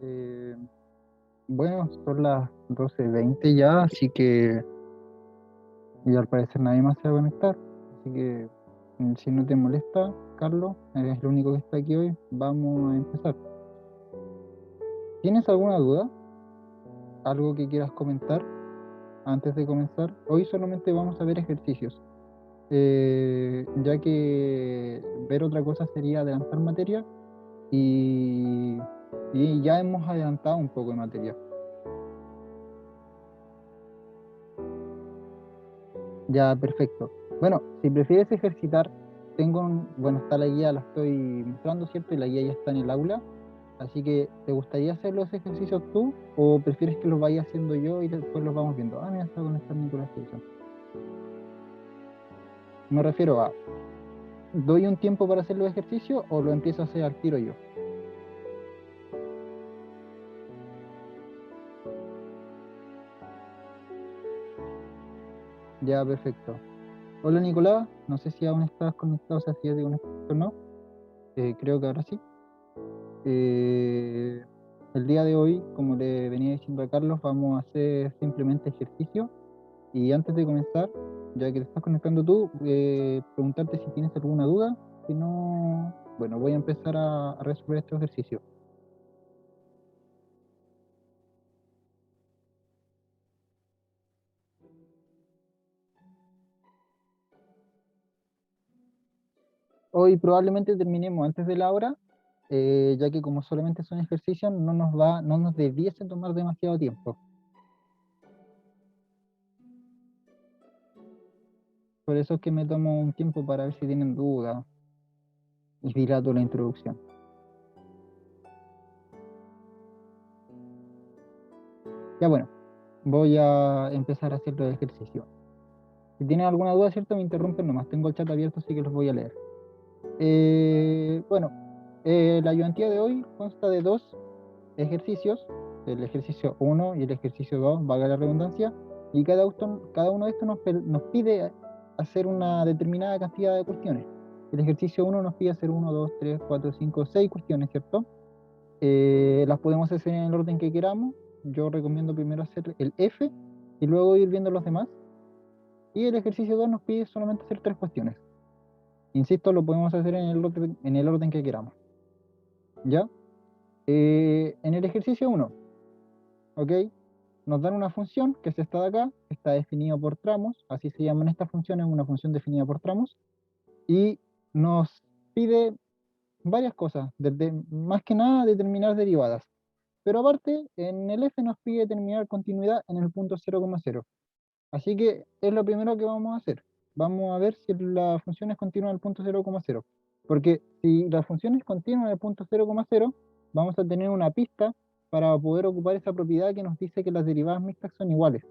Eh, bueno, son las 12:20 ya, así que y al parecer nadie más se va a conectar. Así que si no te molesta, Carlos, eres el único que está aquí hoy, vamos a empezar. ¿Tienes alguna duda? ¿Algo que quieras comentar antes de comenzar? Hoy solamente vamos a ver ejercicios, ya que ver otra cosa sería adelantar materia y, y ya hemos adelantado un poco de materia. Ya, perfecto. Bueno, si prefieres ejercitar, bueno, está la guía, la estoy mostrando, ¿cierto? Y la guía ya está en el aula. Así que, ¿te gustaría hacer los ejercicios tú o prefieres que los vaya haciendo yo y después los vamos viendo? Ah, mira, está conectado Nicolás Gilson. Me refiero a, ¿doy un tiempo para hacer los ejercicios o lo empiezo a hacer al tiro yo? Ya, perfecto. Hola, Nicolás. No sé si aún estás conectado, o sea, si ya te conectaste o no. Creo que ahora sí. Eh, el día de hoy, como le venía diciendo a Carlos, vamos a hacer simplemente ejercicio. Y antes de comenzar, ya que te estás conectando tú, preguntarte si tienes alguna duda. Si no, bueno, voy a empezar a resolver este ejercicio. Hoy probablemente terminemos antes de la hora, ya que como solamente son ejercicios, no nos debiese tomar demasiado tiempo. Por eso es que me tomo un tiempo para ver si tienen dudas y dilato la introducción. Ya bueno, voy a empezar a hacer los ejercicios. Si tienen alguna duda, ¿cierto? Me interrumpen nomás. Tengo el chat abierto, así que los voy a leer. Bueno, la ayudantía de hoy consta de dos ejercicios, el ejercicio uno y el ejercicio 2, valga la redundancia, y cada uno de estos nos pide hacer una determinada cantidad de cuestiones. El ejercicio uno nos pide hacer uno, 2, 3, 4, 5, 6 cuestiones, ¿cierto? Las podemos hacer en el orden que queramos. Yo recomiendo primero hacer el F y luego ir viendo los demás. Y el ejercicio 2 nos pide solamente hacer tres cuestiones. Insisto, lo podemos hacer en el orden que queramos. ¿Ya? En el ejercicio uno, ¿ok? Nos dan una función, que es esta de acá, que está definida por tramos, así se llaman estas funciones, una función definida por tramos, y nos pide varias cosas, desde, más que nada determinar derivadas. Pero aparte, en el F nos pide determinar continuidad en el punto 0,0. Así que es lo primero que vamos a hacer. Vamos a ver si la función es continua en el punto 0,0. Porque si la función es continua en el punto 0,0, vamos a tener una pista para poder ocupar esa propiedad que nos dice que las derivadas mixtas son iguales.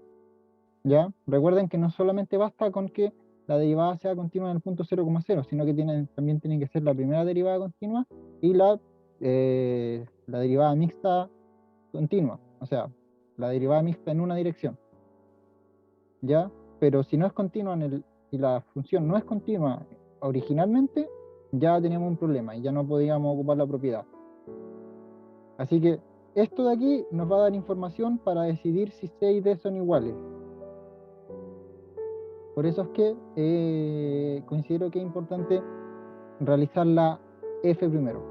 ¿Ya? Recuerden que no solamente basta con que la derivada sea continua en el punto 0,0, sino que también tiene que ser la primera derivada continua y la derivada mixta continua. O sea, la derivada mixta en una dirección. ¿Ya? Pero si no es continua si la función no es continua originalmente, ya tenemos un problema y ya no podíamos ocupar la propiedad. Así que esto de aquí nos va a dar información para decidir si C y D son iguales. Por eso es que considero que es importante realizar la F primero.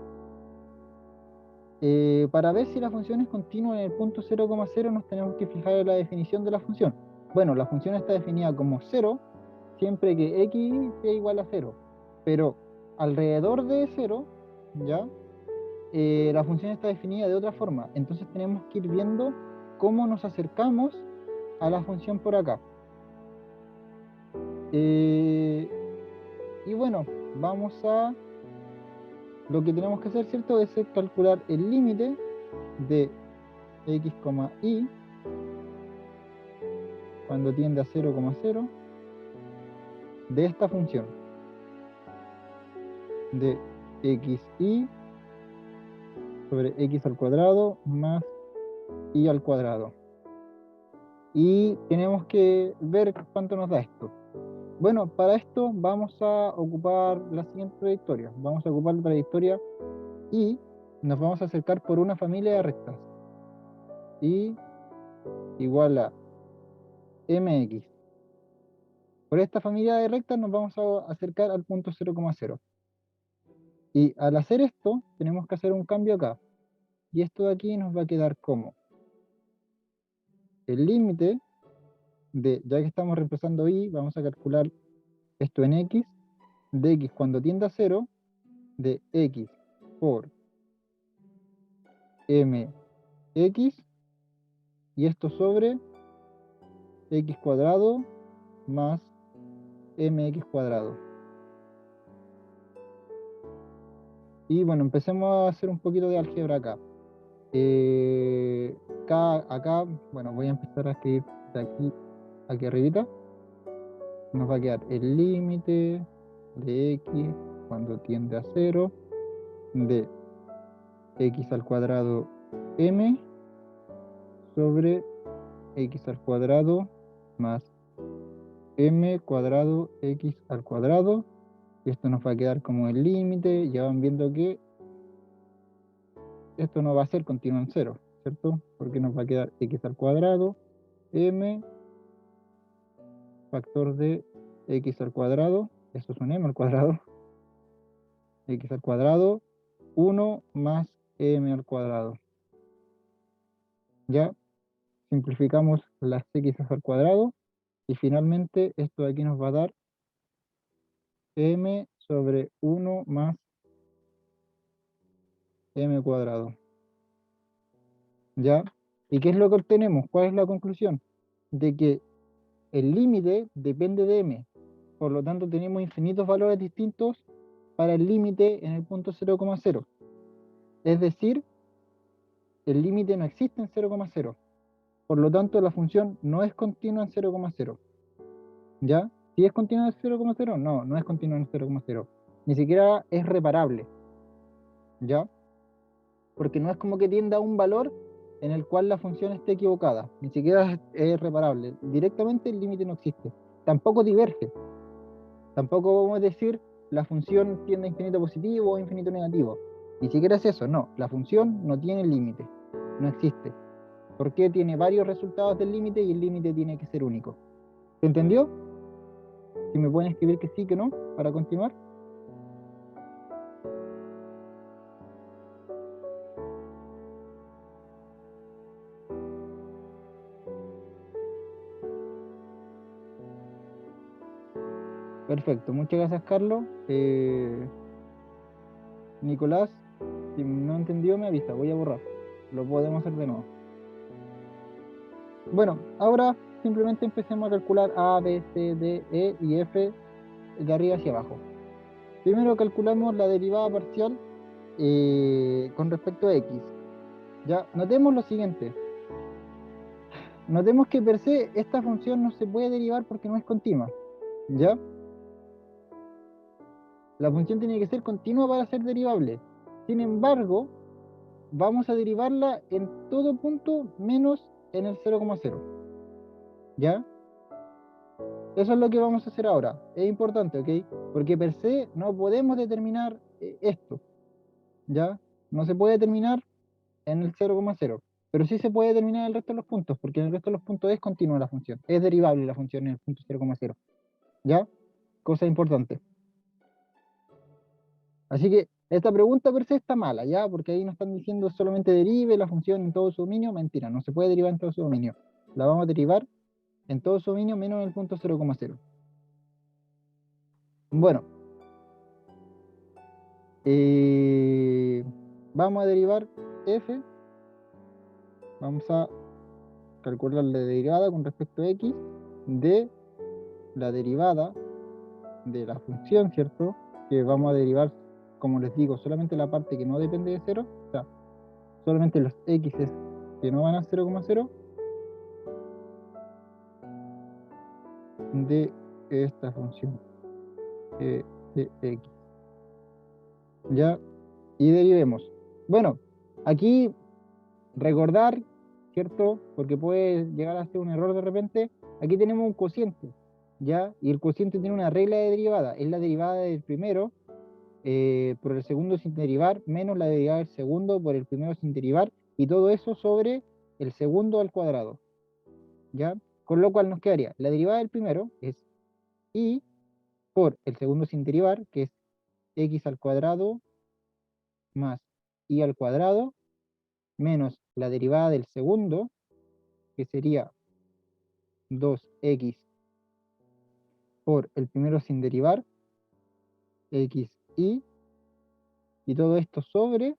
Para ver si la función es continua en el punto 0,0 nos tenemos que fijar en la definición de la función. Bueno, la función está definida como 0 siempre que x sea igual a 0. Pero alrededor de 0, ¿ya? La función está definida de otra forma. Entonces tenemos que ir viendo cómo nos acercamos a la función por acá. Eh, y bueno, lo que tenemos que hacer, ¿cierto? Es calcular el límite de x, y cuando tiende a 0,0 de esta función de xy sobre x al cuadrado más y al cuadrado. Y tenemos que ver cuánto nos da esto. Bueno, para esto vamos a ocupar la siguiente trayectoria. Vamos a ocupar la trayectoria y nos vamos a acercar por una familia de rectas. Y igual a mx. Por esta familia de rectas nos vamos a acercar al punto 0,0. Y al hacer esto, tenemos que hacer un cambio acá. Y esto de aquí nos va a quedar como el límite de, ya que estamos reemplazando y, vamos a calcular esto en x, de x cuando tiende a 0, de x por mx, y esto sobre x cuadrado más mx cuadrado. Y bueno, empecemos a hacer un poquito de álgebra acá. Acá, bueno, voy a empezar a escribir de aquí arribita. Nos va a quedar el límite de x cuando tiende a 0 de x al cuadrado m sobre x al cuadrado más m cuadrado x al cuadrado. Y esto nos va a quedar como el límite. Ya van viendo que esto no va a ser continuo en 0, ¿cierto? Porque nos va a quedar x al cuadrado m factor de x al cuadrado, esto es un m al cuadrado, x al cuadrado, 1 más m al cuadrado. Ya simplificamos las x al cuadrado y finalmente esto de aquí nos va a dar m sobre 1 más m cuadrado. ¿Ya? ¿Y qué es lo que obtenemos? ¿Cuál es la conclusión? De que el límite depende de m. Por lo tanto, tenemos infinitos valores distintos para el límite en el punto 0,0. Es decir, el límite no existe en 0,0. Por lo tanto, la función no es continua en 0,0. ¿Ya? ¿Si es continua en 0,0? No, no es continua en 0,0. Ni siquiera es reparable. ¿Ya? Porque no es como que tienda a un valor en el cual la función esté equivocada. Ni siquiera es reparable. Directamente el límite no existe. Tampoco diverge. Tampoco podemos decir la función tiende a infinito positivo o infinito negativo. Ni siquiera es eso, no. La función no tiene límite. No existe. Porque tiene varios resultados del límite y el límite tiene que ser único. ¿Se entendió? Si me pueden escribir que sí, que no, para continuar. Perfecto, muchas gracias, Carlos. Nicolás, si no entendió, me avisa, voy a borrar. Lo podemos hacer de nuevo. Bueno, ahora simplemente empecemos a calcular A, B, C, D, E y F de arriba hacia abajo. Primero calculamos la derivada parcial con respecto a X. Ya, notemos lo siguiente. Notemos que per se esta función no se puede derivar porque no es continua. ¿Ya? La función tiene que ser continua para ser derivable. Sin embargo, vamos a derivarla en todo punto menos en el 0,0. ¿Ya? Eso es lo que vamos a hacer ahora. Es importante, ¿ok? Porque per se no podemos determinar esto. ¿Ya? No se puede determinar en el 0,0. Pero sí se puede determinar en el resto de los puntos, porque en el resto de los puntos es continua la función. Es derivable la función en el punto 0,0. ¿Ya? Cosa importante. Así que esta pregunta per se está mala, ¿ya? Porque ahí nos están diciendo solamente derive la función en todo su dominio. Mentira, no se puede derivar en todo su dominio. La vamos a derivar en todo su dominio menos en el punto 0,0. Bueno, vamos a derivar f. Vamos a calcular la derivada con respecto a x de la derivada de la función, ¿cierto? Que vamos a derivar, como les digo, solamente la parte que no depende de 0, o sea, solamente los x que no van a 0,0 de esta función de x. ¿Ya? Y derivemos. Bueno, aquí recordar, ¿cierto? Porque puede llegar a ser un error de repente. Aquí tenemos un cociente, ¿ya? Y el cociente tiene una regla de derivada. Es la derivada del primero por el segundo sin derivar menos la derivada del segundo por el primero sin derivar, y todo eso sobre el segundo al cuadrado, ¿ya? Con lo cual nos quedaría la derivada del primero, es y por el segundo sin derivar, que es x al cuadrado más y al cuadrado, menos la derivada del segundo, que sería 2x por el primero sin derivar, x y todo esto sobre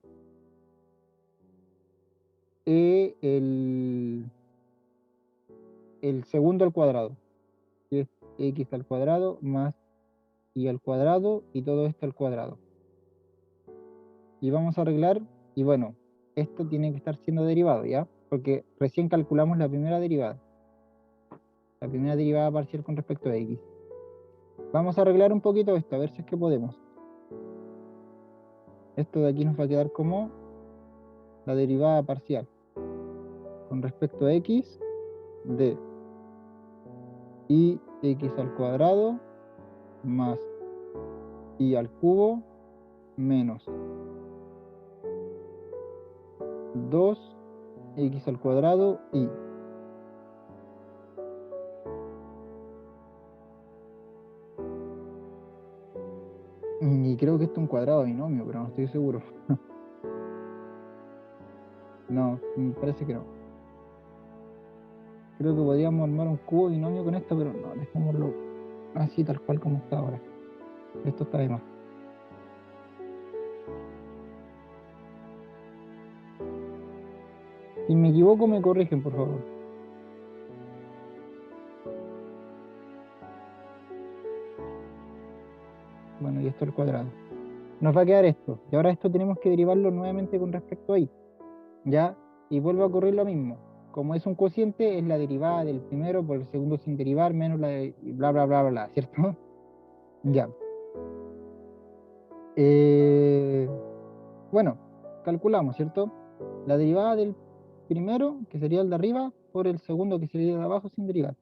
el segundo al cuadrado, que es x al cuadrado más y al cuadrado y todo esto al cuadrado. Y vamos a arreglar, y bueno, esto tiene que estar siendo derivado, ¿ya? Porque recién calculamos la primera derivada parcial con respecto a x. Vamos a arreglar un poquito esto, a ver si es que podemos. Esto de aquí nos va a quedar como la derivada parcial con respecto a x de y x al cuadrado más y al cubo menos 2x al cuadrado y creo que esto es un cuadrado binomio, pero no estoy seguro. No, me parece que no. Creo que podríamos armar un cubo binomio con esto, pero no, dejémoslo así tal cual como está ahora. Esto está de más. Si me equivoco, me corrigen, por favor. Bueno, y esto al cuadrado. Nos va a quedar esto. Y ahora esto tenemos que derivarlo nuevamente con respecto a y. ¿Ya? Y vuelve a ocurrir lo mismo. Como es un cociente, es la derivada del primero por el segundo sin derivar menos la de bla, bla, bla, bla, ¿cierto? Ya. Bueno, calculamos, ¿cierto? La derivada del primero, que sería el de arriba, por el segundo, que sería el de abajo, sin derivar.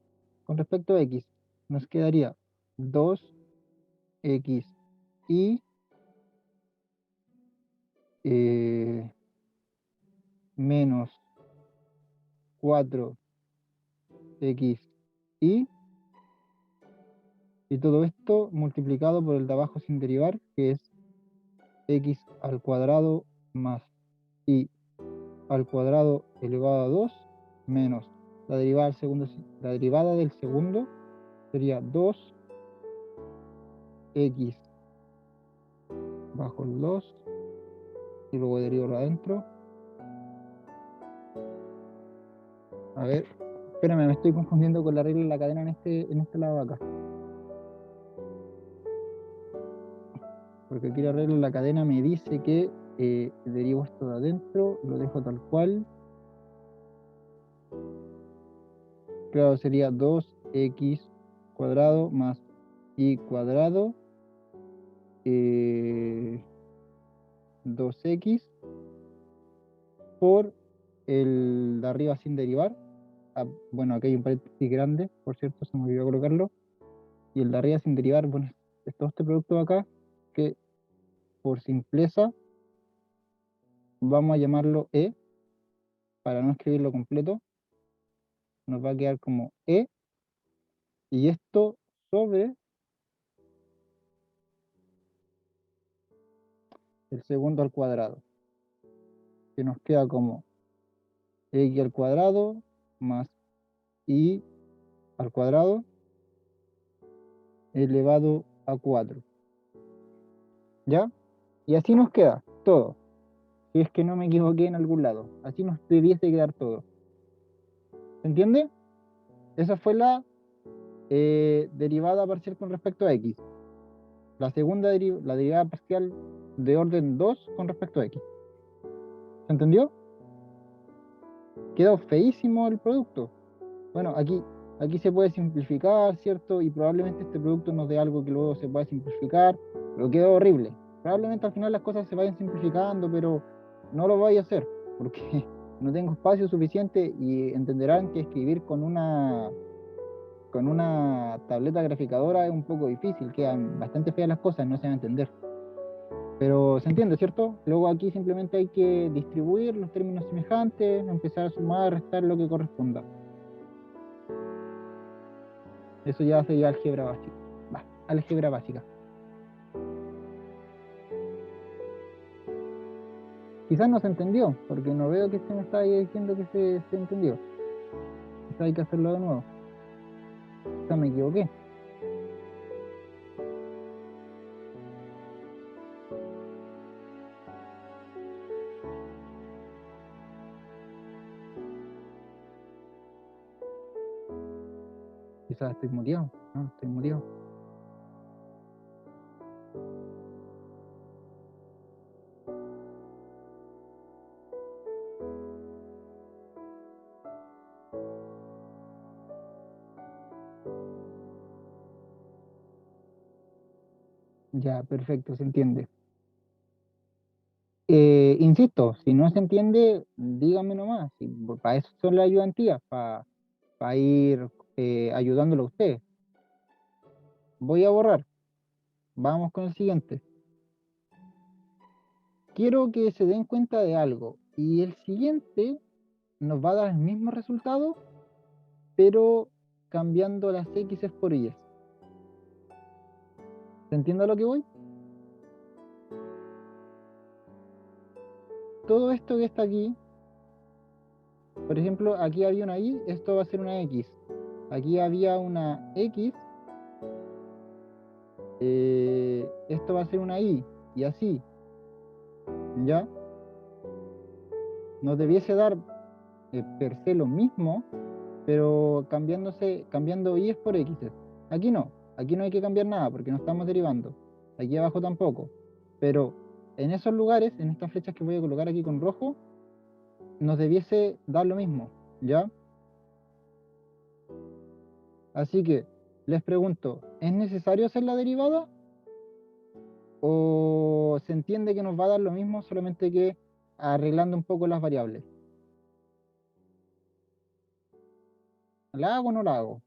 Con respecto a x, nos quedaría 2x y menos 4x y todo esto multiplicado por el de abajo sin derivar, que es x al cuadrado más y al cuadrado elevado a 2 menos la derivada del segundo sería 2x bajo el 2 y luego derivarlo adentro. A ver, espérame, me estoy confundiendo con la regla de la cadena en este lado de acá. Porque aquí la regla de la cadena me dice que derivo esto de adentro, lo dejo tal cual. Claro, sería 2x cuadrado más y cuadrado 2x por el de arriba sin derivar. Ah, bueno, aquí hay un paréntesis grande, por cierto, se me olvidó colocarlo. Y el de arriba sin derivar, bueno, es todo este producto de acá, que por simpleza vamos a llamarlo e, para no escribirlo completo. Nos va a quedar como e, y esto sobre el segundo al cuadrado, que nos queda como x al cuadrado más y al cuadrado elevado a 4. ¿Ya? Y así nos queda todo. Si es que no me equivoqué en algún lado. Así nos debiese quedar todo. ¿Se entiende? Esa fue la derivada parcial con respecto a x. La segunda la derivada parcial de orden 2 con respecto a x. ¿Se entendió? Quedó feísimo el producto. Bueno, aquí se puede simplificar, ¿cierto? Y probablemente este producto nos dé algo que luego se pueda simplificar, pero quedó horrible. Probablemente al final las cosas se vayan simplificando, pero no lo voy a hacer, porque no tengo espacio suficiente y entenderán que escribir con una tableta graficadora es un poco difícil, quedan bastante feas las cosas, no se van a entender. Pero se entiende, ¿cierto? Luego aquí simplemente hay que distribuir los términos semejantes, empezar a sumar, restar lo que corresponda. Eso ya sería álgebra básica. Va, álgebra básica. Quizás no se entendió, porque no veo que se me está ahí diciendo que se entendió. Quizás hay que hacerlo de nuevo. Quizás me equivoqué. Quizás estoy muriendo. No, estoy muriendo. Ya, perfecto, se entiende. Insisto, si no se entiende, díganme nomás. Para eso son las ayudantías, para ir ayudándolo a usted. Voy a borrar. Vamos con el siguiente. Quiero que se den cuenta de algo. Y el siguiente nos va a dar el mismo resultado, pero cambiando las X por Y. ¿Se entiende a lo que voy? Todo esto que está aquí, por ejemplo, aquí había una Y, esto va a ser una X. Aquí había una X, esto va a ser una Y, y así, ¿ya? Nos debiese dar per se lo mismo, pero cambiando Y por X. Aquí no hay que cambiar nada porque no estamos derivando. Aquí abajo tampoco. Pero en esos lugares, en estas flechas que voy a colocar aquí con rojo, nos debiese dar lo mismo, ¿ya? Así que les pregunto, ¿es necesario hacer la derivada? ¿O se entiende que nos va a dar lo mismo, solamente que arreglando un poco las variables? ¿La hago o no la hago?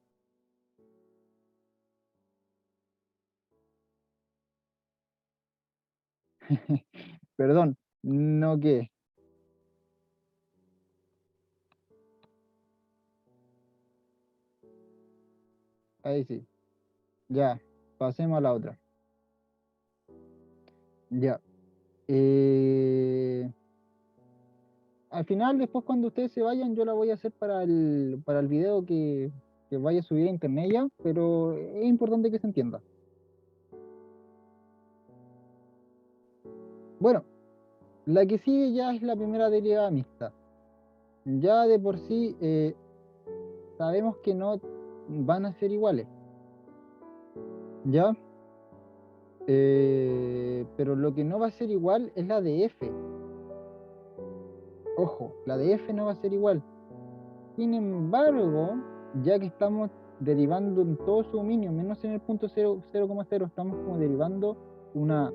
Perdón, no qué. Ahí sí. Ya, pasemos a la otra. Ya. Eh, Al final, después cuando ustedes se vayan, yo la voy a hacer para el video que vaya a subir a internet ya, pero es importante que se entienda. Bueno, la que sigue ya es la primera derivada mixta. Ya de por sí sabemos que no van a ser iguales, ¿ya? Pero lo que no va a ser igual es la de f. Ojo, la de f no va a ser igual. Sin embargo, ya que estamos derivando en todo su dominio, menos en el punto 0,0, estamos como derivando una,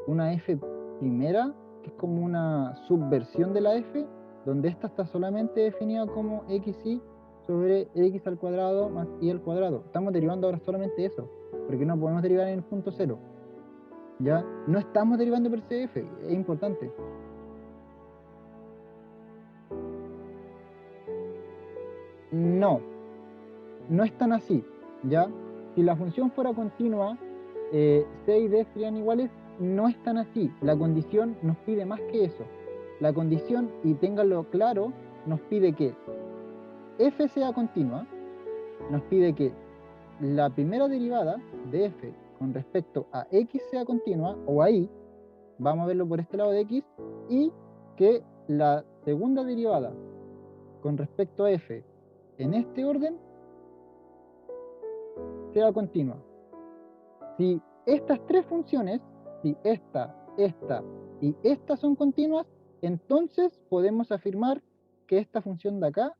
una f primera, que es como una subversión de la f, donde esta está solamente definida como xy sobre x al cuadrado más y al cuadrado. Estamos derivando ahora solamente eso, porque no podemos derivar en el punto cero. Ya no estamos derivando per se f, es importante. No, no es tan así, ¿ya? Si la función fuera continua, C y D serían iguales, no es tan así. La condición nos pide más que eso. La condición, y ténganlo claro, nos pide que f sea continua, nos pide que la primera derivada de f con respecto a x sea continua, o a y, vamos a verlo por este lado de x, y que la segunda derivada con respecto a f en este orden sea continua. Si estas tres funciones, si esta y esta son continuas, entonces podemos afirmar que esta función de acá,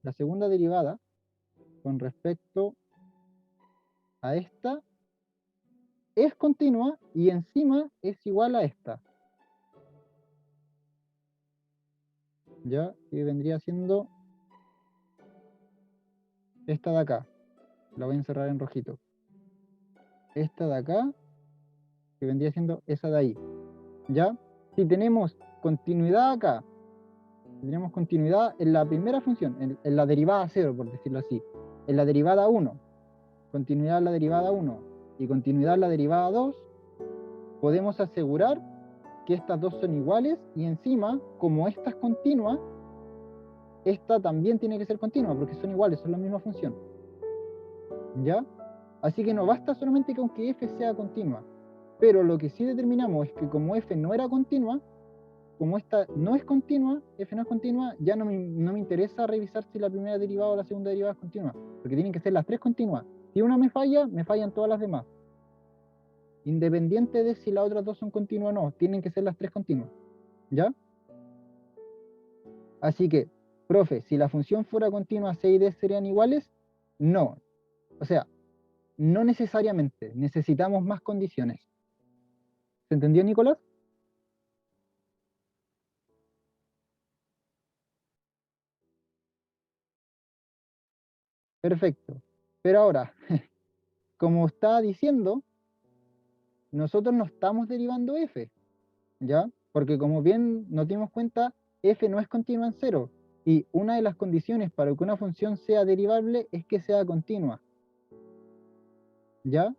la segunda derivada, con respecto a esta, es continua y encima es igual a esta. Ya, que vendría siendo esta de acá. La voy a encerrar en rojito. Esta de acá que vendría siendo esa de ahí, ¿ya? Si tenemos continuidad acá, tenemos continuidad en la primera función, en la derivada 0, por decirlo así, en la derivada 1, continuidad en la derivada 1 y continuidad en la derivada 2, podemos asegurar que estas dos son iguales y encima, como esta es continua, esta también tiene que ser continua porque son iguales, son la misma función, ¿ya? Así que no basta solamente con que f sea continua, pero lo que sí determinamos es que como f no era continua, como esta no es continua, f no es continua, ya no me interesa revisar si la primera derivada o la segunda derivada es continua, porque tienen que ser las tres continuas. Si una me falla, me fallan todas las demás. Independiente de si las otras dos son continuas o no, tienen que ser las tres continuas, ¿ya? Así que, profe, si la función fuera continua, C y D serían iguales, no. O sea, no necesariamente, necesitamos más condiciones. ¿Se entendió, Nicolás? Perfecto. Pero ahora, como estaba diciendo, nosotros no estamos derivando f, ¿ya? Porque como bien nos dimos cuenta, f no es continua en cero. Y una de las condiciones para que una función sea derivable es que sea continua, ¿ya?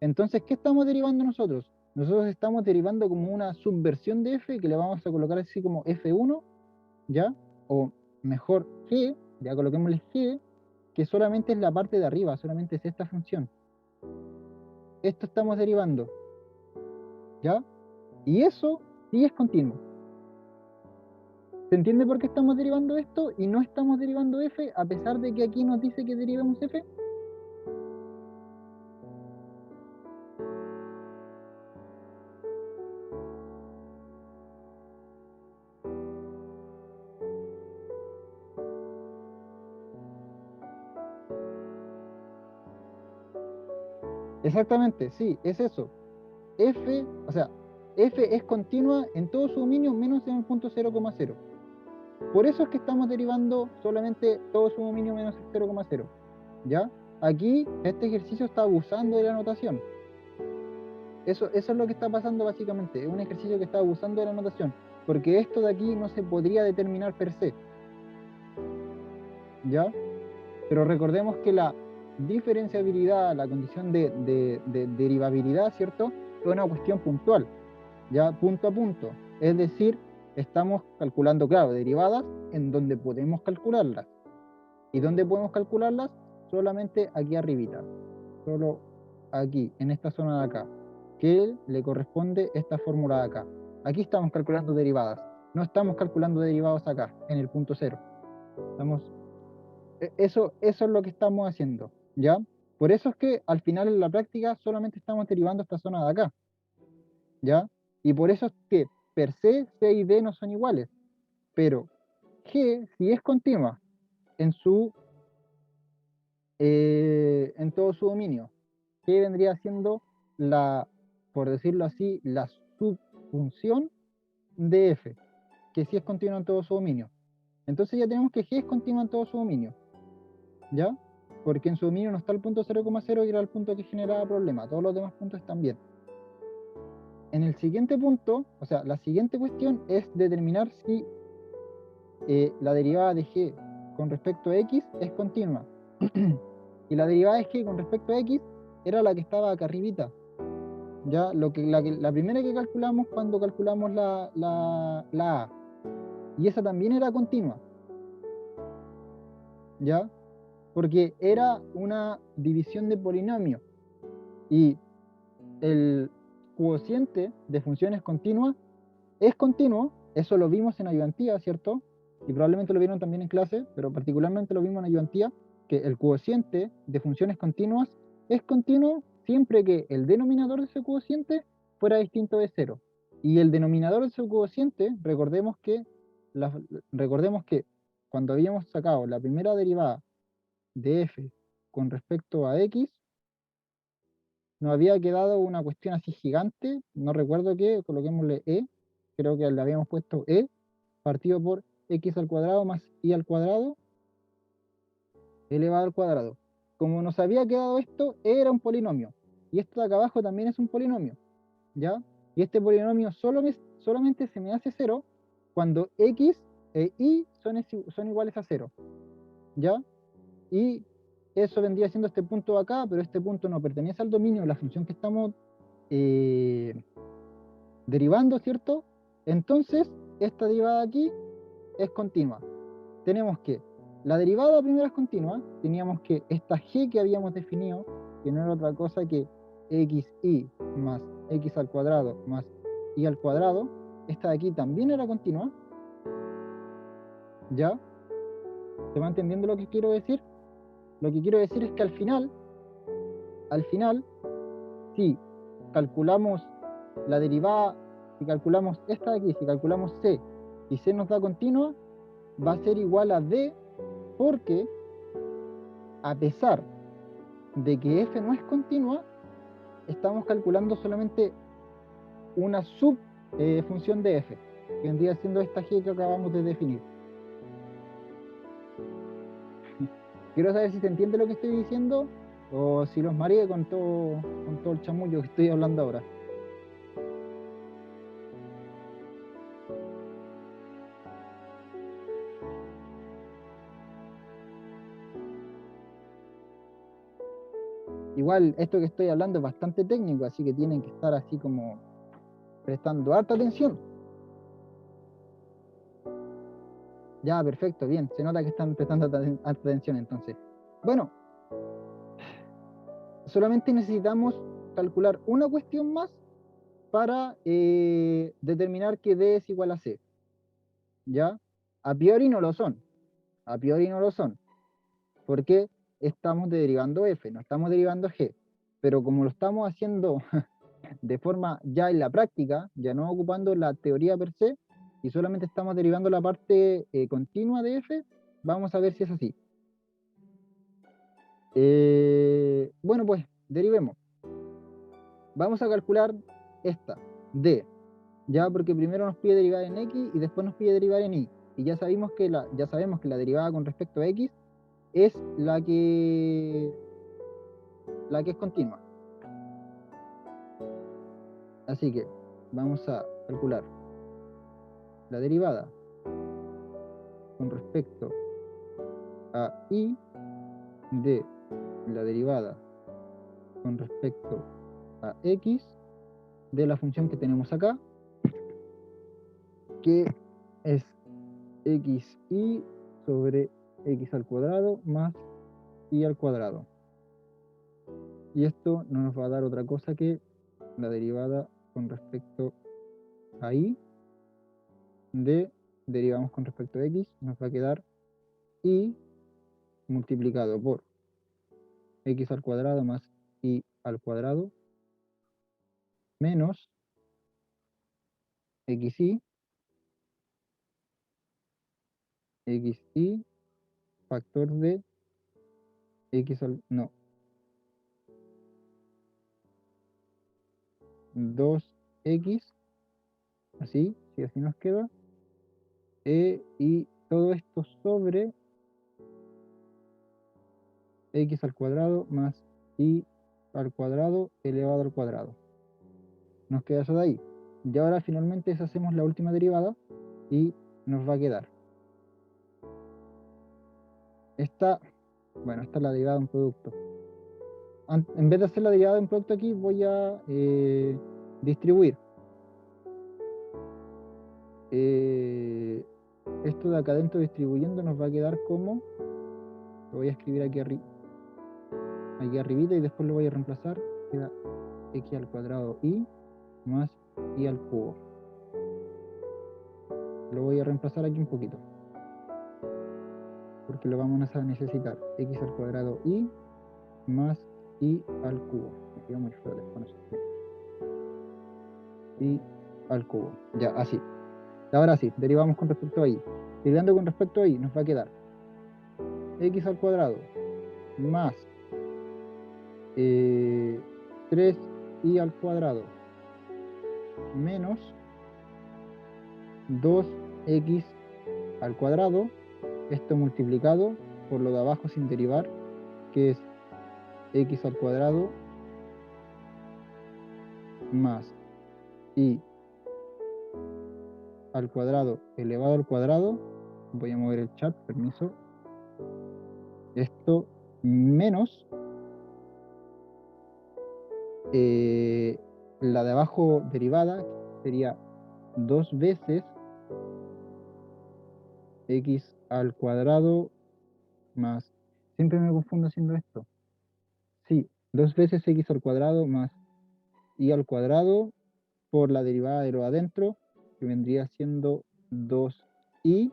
Entonces, ¿qué estamos derivando nosotros? Nosotros estamos derivando como una subversión de f que le vamos a colocar así como f1, ¿ya? O mejor g, ya coloquémosle g, que solamente es la parte de arriba, solamente es esta función. Esto estamos derivando, ¿ya? Y eso sí es continuo. ¿Se entiende por qué estamos derivando esto y no estamos derivando f a pesar de que aquí nos dice que derivemos f? Exactamente, sí, es eso. F, o sea, f es continua en todo su dominio menos en el punto 0,0. Por eso es que estamos derivando solamente todo su dominio menos el 0,0. ¿Ya? Aquí este ejercicio está abusando de la notación. Eso es lo que está pasando básicamente. Es un ejercicio que está abusando de la notación. Porque esto de aquí no se podría determinar per se. ¿Ya? Pero recordemos que la diferenciabilidad, la condición de derivabilidad, ¿cierto? Es una cuestión puntual, ya punto a punto. Es decir, estamos calculando, claro, derivadas en donde podemos calcularlas. ¿Y dónde podemos calcularlas? Solamente aquí arribita. Solo aquí, en esta zona de acá. Que le corresponde esta fórmula de acá. Aquí estamos calculando derivadas. No estamos calculando derivados acá, en el punto cero. Estamos eso es lo que estamos haciendo, ¿ya? Por eso es que al final en la práctica solamente estamos derivando esta zona de acá, ¿ya? Y por eso es que per se C y D no son iguales, pero G si es continua en en todo su dominio, G vendría siendo la, por decirlo así, la subfunción de F, que sí es continua en todo su dominio. Entonces ya tenemos que G es continua en todo su dominio. ¿Ya? Porque en su dominio no está el punto 0,0 y era el punto que generaba problema. Todos los demás puntos están bien. En el siguiente punto, o sea, la siguiente cuestión es determinar si la derivada de g con respecto a x es continua. Y la derivada de g con respecto a x era la que estaba acá arribita. ¿Ya? La primera que calculamos cuando calculamos la a. Y esa también era continua. ¿Ya? Porque era una división de polinomio. Y el cociente de funciones continuas es continuo, eso lo vimos en ayudantía, ¿cierto? Y probablemente lo vieron también en clase, pero particularmente lo vimos en ayudantía, que el cociente de funciones continuas es continuo siempre que el denominador de ese cociente fuera distinto de cero. Y el denominador de su cociente, recordemos que cuando habíamos sacado la primera derivada de f con respecto a x, nos había quedado una cuestión así gigante, no recuerdo qué, coloquémosle creo que le habíamos puesto partido por x al cuadrado más y al cuadrado elevado al cuadrado. Como nos había quedado esto, era un polinomio, y esto de acá abajo también es un polinomio, ¿ya? Y este polinomio solamente se me hace 0 cuando x e y son iguales a 0, ¿ya? Y eso vendría siendo este punto de acá, pero este punto no pertenece al dominio de la función que estamos derivando, ¿cierto? Entonces, esta derivada aquí es continua. Tenemos que la derivada primera es continua, teníamos que esta g que habíamos definido, que no era otra cosa que xy más x al cuadrado más y al cuadrado, esta de aquí también era continua, ¿ya? ¿Se va entendiendo lo que quiero decir? Lo que quiero decir es que al final, si calculamos la derivada, si calculamos esta de aquí, si calculamos c, y c nos da continua, va a ser igual a d, porque a pesar de que f no es continua, estamos calculando solamente una subfunción de f, que vendría siendo esta g que acabamos de definir. Quiero saber si se entiende lo que estoy diciendo o si los mareé con todo el chamullo que estoy hablando ahora. Igual, esto que estoy hablando es bastante técnico, así que tienen que estar así como prestando harta atención. Ya, perfecto, bien. Se nota que están prestando harta atención entonces. Bueno, solamente necesitamos calcular una cuestión más para determinar que D es igual a C. ¿Ya? A priori no lo son. A priori no lo son. Porque estamos derivando F, no estamos derivando G. Pero como lo estamos haciendo de forma ya en la práctica, ya no ocupando la teoría per se, y solamente estamos derivando la parte continua de F, vamos a ver si es así. Bueno, pues derivemos. Vamos a calcular esta, D, ya porque primero nos pide derivar en X y después nos pide derivar en Y. Y ya sabemos que la derivada con respecto a X es la que es continua. Así que vamos a calcular la derivada con respecto a Y de la derivada con respecto a X de la función que tenemos acá, que es xy sobre x al cuadrado más y al cuadrado. Y esto no nos va a dar otra cosa que la derivada con respecto a y de derivamos con respecto a x, nos va a quedar y multiplicado por x al cuadrado más y al cuadrado menos xy factor de x al, no, 2x, así, si así nos queda, y todo esto sobre x al cuadrado más y al cuadrado elevado al cuadrado. Nos queda eso de ahí. Y ahora finalmente deshacemos la última derivada y nos va a quedar esta, bueno, esta es la derivada de un producto. En vez de hacer la derivada de un producto aquí, voy a distribuir esto de acá adentro distribuyendo nos va a quedar como, lo voy a escribir aquí arribita y después lo voy a reemplazar, queda x al cuadrado y más y al cubo. Lo voy a reemplazar aquí un poquito, porque lo vamos a necesitar, x al cuadrado y más y al cubo. Me queda muy feo con eso. Y al cubo, ya, así. Ahora sí, derivamos con respecto a y. Derivando con respecto a y nos va a quedar x al cuadrado más 3y al cuadrado menos 2x al cuadrado, esto multiplicado por lo de abajo sin derivar, que es x al cuadrado más y al cuadrado elevado al cuadrado, voy a mover el chat, permiso, esto menos la de abajo derivada sería 2 veces x al cuadrado más, siempre me confundo haciendo esto, sí, 2 veces x al cuadrado más y al cuadrado por la derivada de lo adentro, que vendría siendo 2i,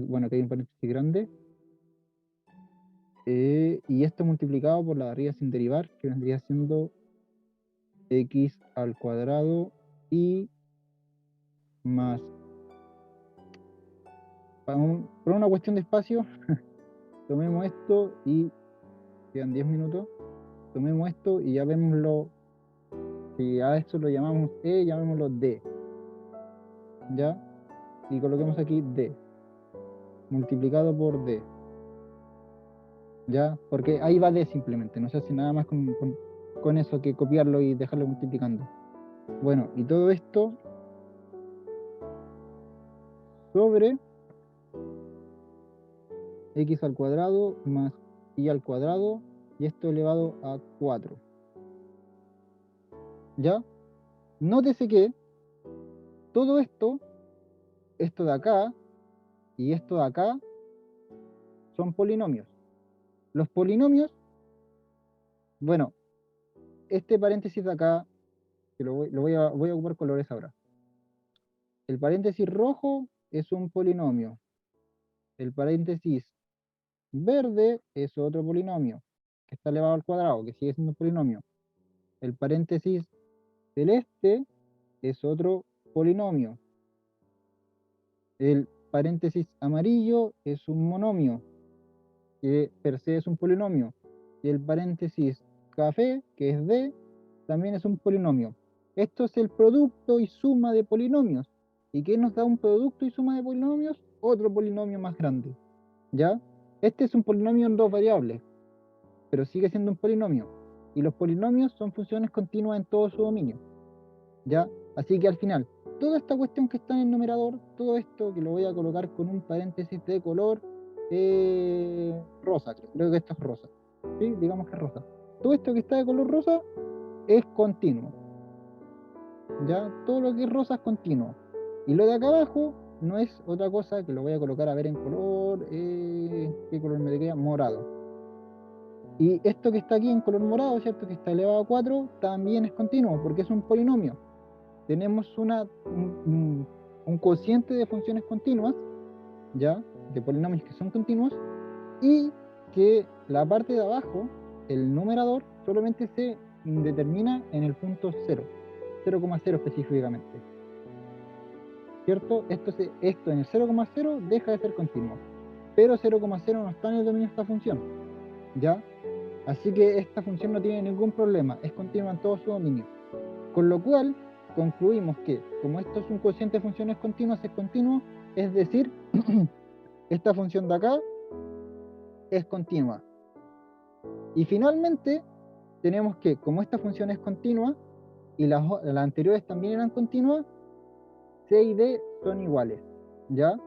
bueno, aquí hay un paréntesis grande, y esto multiplicado por la de arriba sin derivar, que vendría siendo x al cuadrado y más, por una cuestión de espacio, tomemos esto y quedan 10 minutos, tomemos esto y ya vemoslo, si a esto lo llamamos e, llamémoslo d, ¿ya? Y coloquemos aquí d, multiplicado por d, ¿ya? Porque ahí va d simplemente, no se hace nada más con eso que copiarlo y dejarlo multiplicando. Bueno, y todo esto sobre x al cuadrado más y al cuadrado, y esto elevado a 4. ¿Ya? Nótese que todo esto de acá y esto de acá, son polinomios. Los polinomios, bueno, este paréntesis de acá, que voy a ocupar colores ahora. El paréntesis rojo es un polinomio. El paréntesis verde es otro polinomio, que está elevado al cuadrado, que sigue siendo un polinomio. El paréntesis celeste es otro polinomio. El paréntesis amarillo es un monomio, que per se es un polinomio. Y el paréntesis café, que es D, también es un polinomio. Esto es el producto y suma de polinomios. ¿Y qué nos da un producto y suma de polinomios? Otro polinomio más grande. ¿Ya? Este es un polinomio en dos variables, pero sigue siendo un polinomio. Y los polinomios son funciones continuas en todo su dominio. ¿Ya? Así que al final, toda esta cuestión que está en el numerador, todo esto que lo voy a colocar con un paréntesis de color rosa, creo que esto es rosa. ¿Sí? Digamos que es rosa. Todo esto que está de color rosa es continuo. ¿Ya? Todo lo que es rosa es continuo. Y lo de acá abajo no es otra cosa que lo voy a colocar a ver en color, ¿qué color me queda? Morado. Y esto que está aquí en color morado, ¿cierto? Que está elevado a 4, también es continuo, porque es un polinomio. Tenemos un cociente de funciones continuas, ¿ya? De polinomios que son continuos, y que la parte de abajo, el numerador, solamente se determina en el punto 0, 0,0 específicamente. ¿Cierto? Esto en el 0,0 deja de ser continuo, pero 0,0 no está en el dominio de esta función, ¿ya? Así que esta función no tiene ningún problema, es continua en todo su dominio. Con lo cual, concluimos que, como esto es un cociente de funciones continuas, es continuo, es decir, esta función de acá es continua. Y finalmente, tenemos que, como esta función es continua, y las anteriores también eran continuas, C y D son iguales, ¿ya?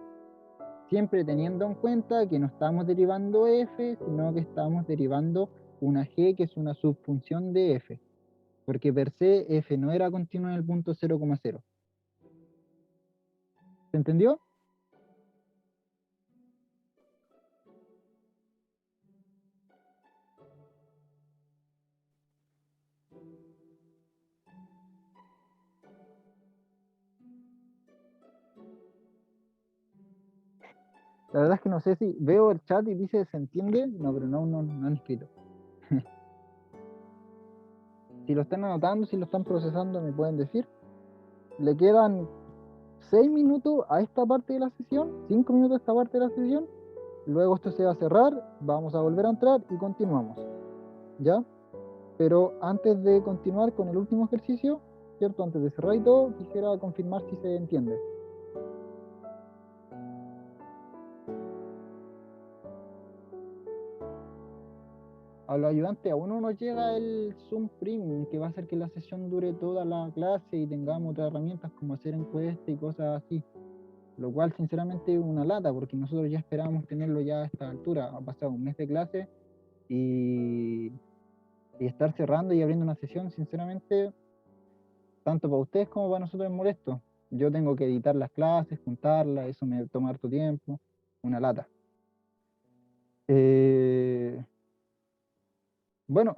Siempre teniendo en cuenta que no estamos derivando f, sino que estamos derivando una g que es una subfunción de f, porque per se f no era continua en el punto 0,0. ¿Se entendió? La verdad es que no sé si veo el chat y dice ¿se entiende? No, pero no han escrito. Si lo están anotando, si lo están procesando, me pueden decir. Le quedan 6 minutos a esta parte de la sesión, 5 minutos a esta parte de la sesión. Luego esto se va a cerrar, vamos a volver a entrar y continuamos. ¿Ya? Pero antes de continuar con el último ejercicio, ¿cierto? Antes de cerrar y todo, quisiera confirmar si se entiende. a los ayudantes aún no nos llega el Zoom Premium, que va a hacer que la sesión dure toda la clase y tengamos otras herramientas como hacer encuestas y cosas así. Lo cual, sinceramente, es una lata, porque nosotros ya esperábamos tenerlo ya a esta altura. Ha pasado un mes de clase y estar cerrando y abriendo una sesión, sinceramente, tanto para ustedes como para nosotros es molesto. Yo tengo que editar las clases, juntarlas, eso me toma harto tiempo, una lata. Bueno,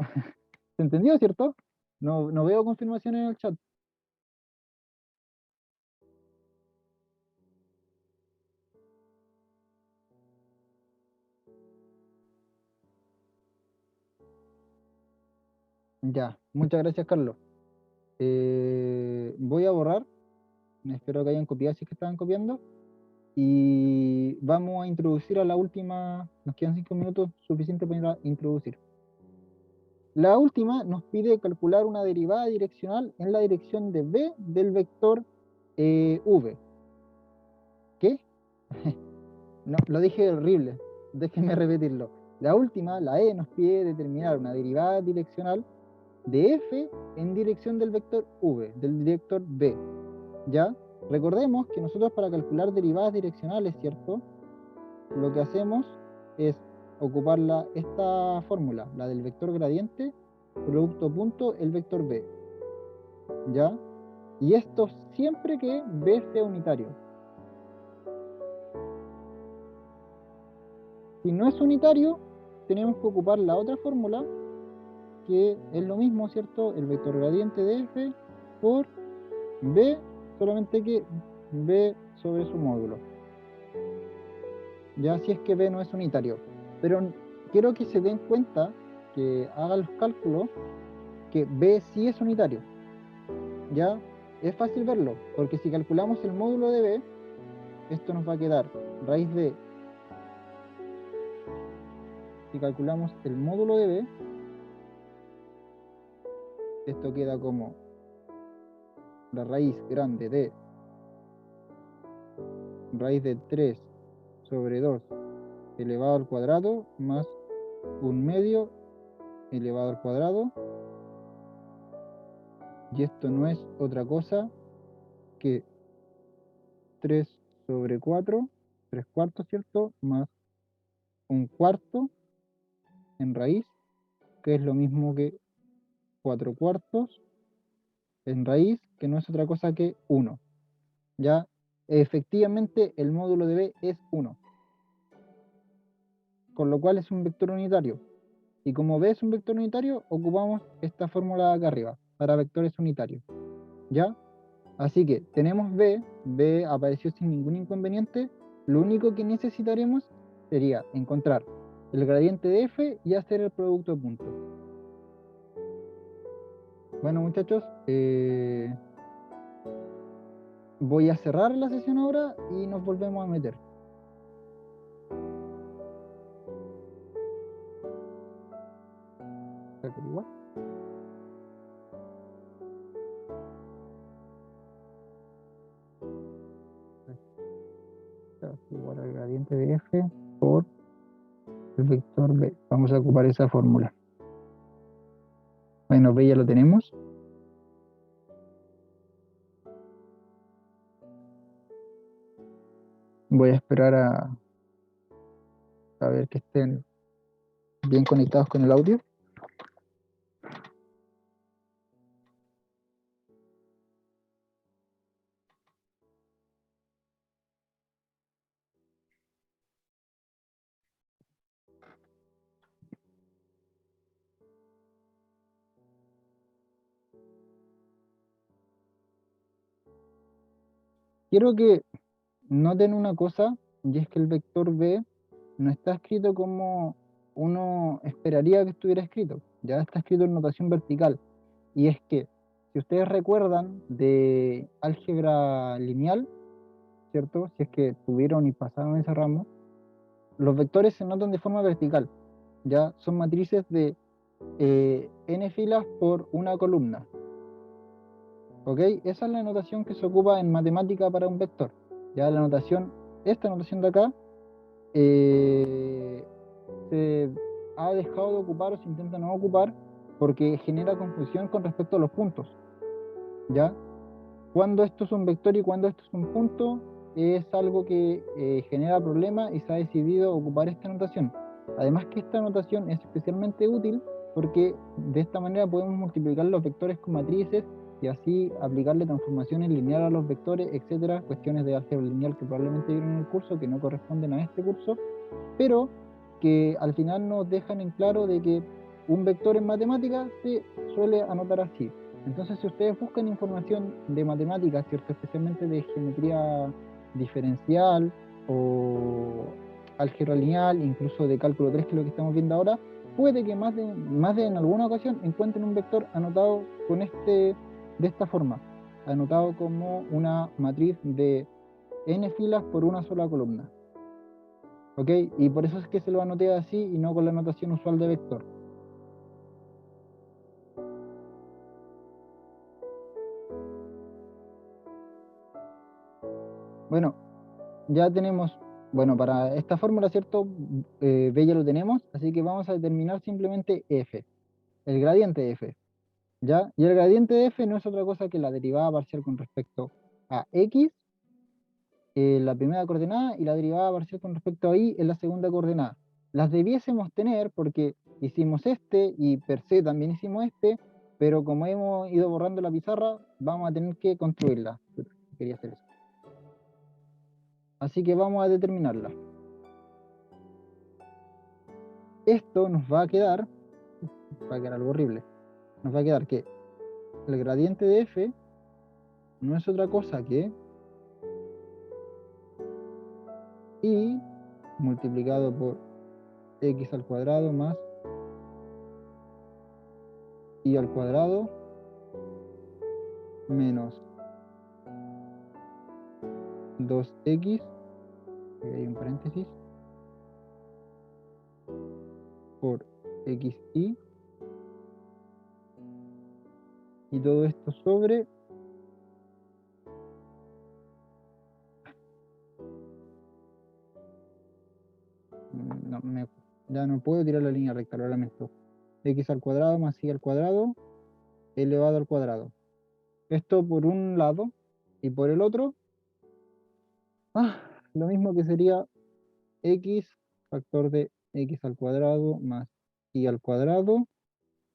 ¿se entendió, cierto? No veo confirmación en el chat. Ya, muchas gracias, Carlos. Voy a borrar, espero que hayan copiado si es que estaban copiando, y vamos a introducir a la última, nos quedan 5 minutos suficiente para introducir. La última nos pide calcular una derivada direccional en la dirección de b del vector v. ¿Qué? No, lo dije horrible, déjenme repetirlo. La última, la e, nos pide determinar una derivada direccional de f en dirección del vector v, del vector b. ¿Ya? Recordemos que nosotros para calcular derivadas direccionales, ¿cierto? Lo que hacemos es ocupar esta fórmula, la del vector gradiente, producto punto, el vector b. ¿Ya? Y esto siempre que b sea unitario. Si no es unitario, tenemos que ocupar la otra fórmula, que es lo mismo, ¿cierto? El vector gradiente de f por b, solamente que b sobre su módulo. Ya si es que b no es unitario. Pero quiero que se den cuenta, que hagan los cálculos, que b sí es unitario. Ya es fácil verlo, porque si calculamos el módulo de b, esto nos va a quedar raíz de, si calculamos el módulo de b, esto queda como la raíz grande de raíz de 3 sobre 2 elevado al cuadrado más 1/2 elevado al cuadrado, y esto no es otra cosa que 3 sobre 4, 3 cuartos, ¿cierto? Más 1/4 en raíz, que es lo mismo que 4 cuartos en raíz, que no es otra cosa que 1. Ya, efectivamente, el módulo de b es 1, con lo cual es un vector unitario. Y como b es un vector unitario, ocupamos esta fórmula de acá arriba, para vectores unitarios. ¿Ya? Así que tenemos b apareció sin ningún inconveniente. Lo único que necesitaremos sería encontrar el gradiente de f y hacer el producto de puntos. Bueno, muchachos, voy a cerrar la sesión ahora y nos volvemos a meter. Igual. Igual al gradiente de f por el vector b. Vamos a ocupar esa fórmula. Bueno, b ya lo tenemos. Voy a esperar a ver que estén bien conectados con el audio. Quiero que noten una cosa, y es que el vector b no está escrito como uno esperaría que estuviera escrito. Ya está escrito en notación vertical. Y es que, si ustedes recuerdan de álgebra lineal, ¿cierto? Si es que tuvieron y pasaron ese ramo, los vectores se notan de forma vertical. Ya son matrices de n filas por una columna. ¿Ok? Esa es la notación que se ocupa en matemática para un vector. Ya la notación, esta notación de acá, se ha dejado de ocupar o se intenta no ocupar porque genera confusión con respecto a los puntos, ¿ya? Cuando esto es un vector y cuando esto es un punto, es algo que genera problemas y se ha decidido ocupar esta notación. Además que esta notación es especialmente útil porque de esta manera podemos multiplicar los vectores con matrices y así aplicarle transformaciones lineales a los vectores, etcétera, cuestiones de álgebra lineal que probablemente vieron en el curso, que no corresponden a este curso, pero que al final nos dejan en claro de que un vector en matemáticas se suele anotar así. Entonces, si ustedes buscan información de matemáticas, ¿cierto? Especialmente de geometría diferencial o álgebra lineal, incluso de cálculo 3, que es lo que estamos viendo ahora, puede que más de en alguna ocasión encuentren un vector anotado con de esta forma, anotado como una matriz de n filas por una sola columna. ¿Ok? Y por eso es que se lo anoté así y no con la notación usual de vector. Bueno, ya tenemos, bueno, para esta fórmula, ¿cierto? B ya lo tenemos, así que vamos a determinar simplemente f, el gradiente de f, ¿ya? Y el gradiente de f no es otra cosa que la derivada parcial con respecto a x, la primera coordenada, y la derivada parcial con respecto a y en la segunda coordenada. Las debiésemos tener porque hicimos este y per se también hicimos este, pero como hemos ido borrando la pizarra, vamos a tener que construirla. Quería hacer eso. Así que vamos a determinarla. Esto nos va a quedar algo horrible. Nos va a quedar que el gradiente de f no es otra cosa que y multiplicado por x al cuadrado más y al cuadrado menos 2x, aquí hay un paréntesis, por xy, y todo esto sobre no, ya no puedo tirar la línea recta, lo lamento. X al cuadrado más y al cuadrado elevado al cuadrado. Esto por un lado, y por el otro, lo mismo que sería x factor de x al cuadrado más y al cuadrado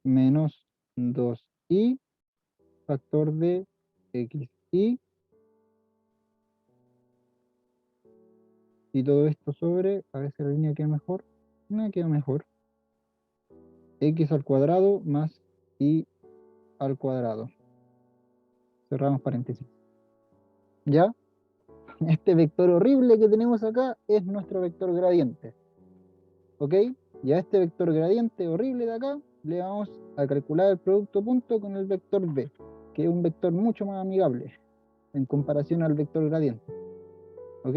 menos 2y factor de xy, y todo esto sobre, a ver si la línea queda mejor, me queda mejor, x al cuadrado más y al cuadrado. Cerramos paréntesis. ¿Ya? Este vector horrible que tenemos acá es nuestro vector gradiente. ¿Ok? Y a este vector gradiente horrible de acá le vamos a calcular el producto punto con el vector b, que es un vector mucho más amigable en comparación al vector gradiente. ¿Ok?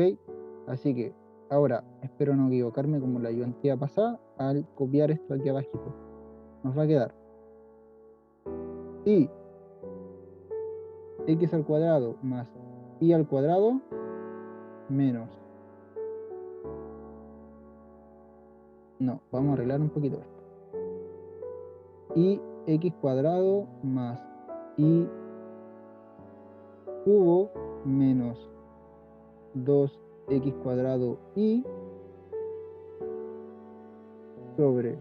Así que ahora espero no equivocarme como la ayudantía pasada al copiar esto aquí abajito. Nos va a quedar y x al cuadrado más y al cuadrado menos. No, vamos a arreglar un poquito esto. Y x cuadrado más y cubo menos 2x cuadrado y sobre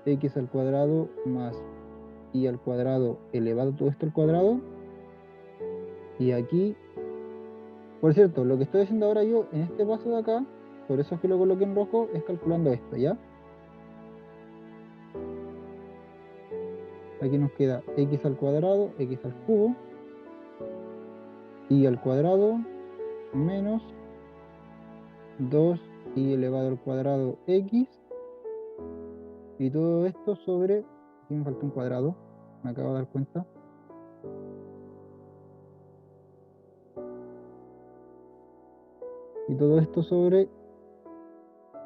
x al cuadrado más y al cuadrado elevado todo esto al cuadrado. Y aquí, por cierto, lo que estoy haciendo ahora yo en este paso de acá, por eso es que lo coloqué en rojo, es calculando esto, ¿ya? Aquí nos queda x al cuadrado, x al cubo, y al cuadrado menos 2y elevado al cuadrado x, y todo esto sobre, aquí me falta un cuadrado, me acabo de dar cuenta, y todo esto sobre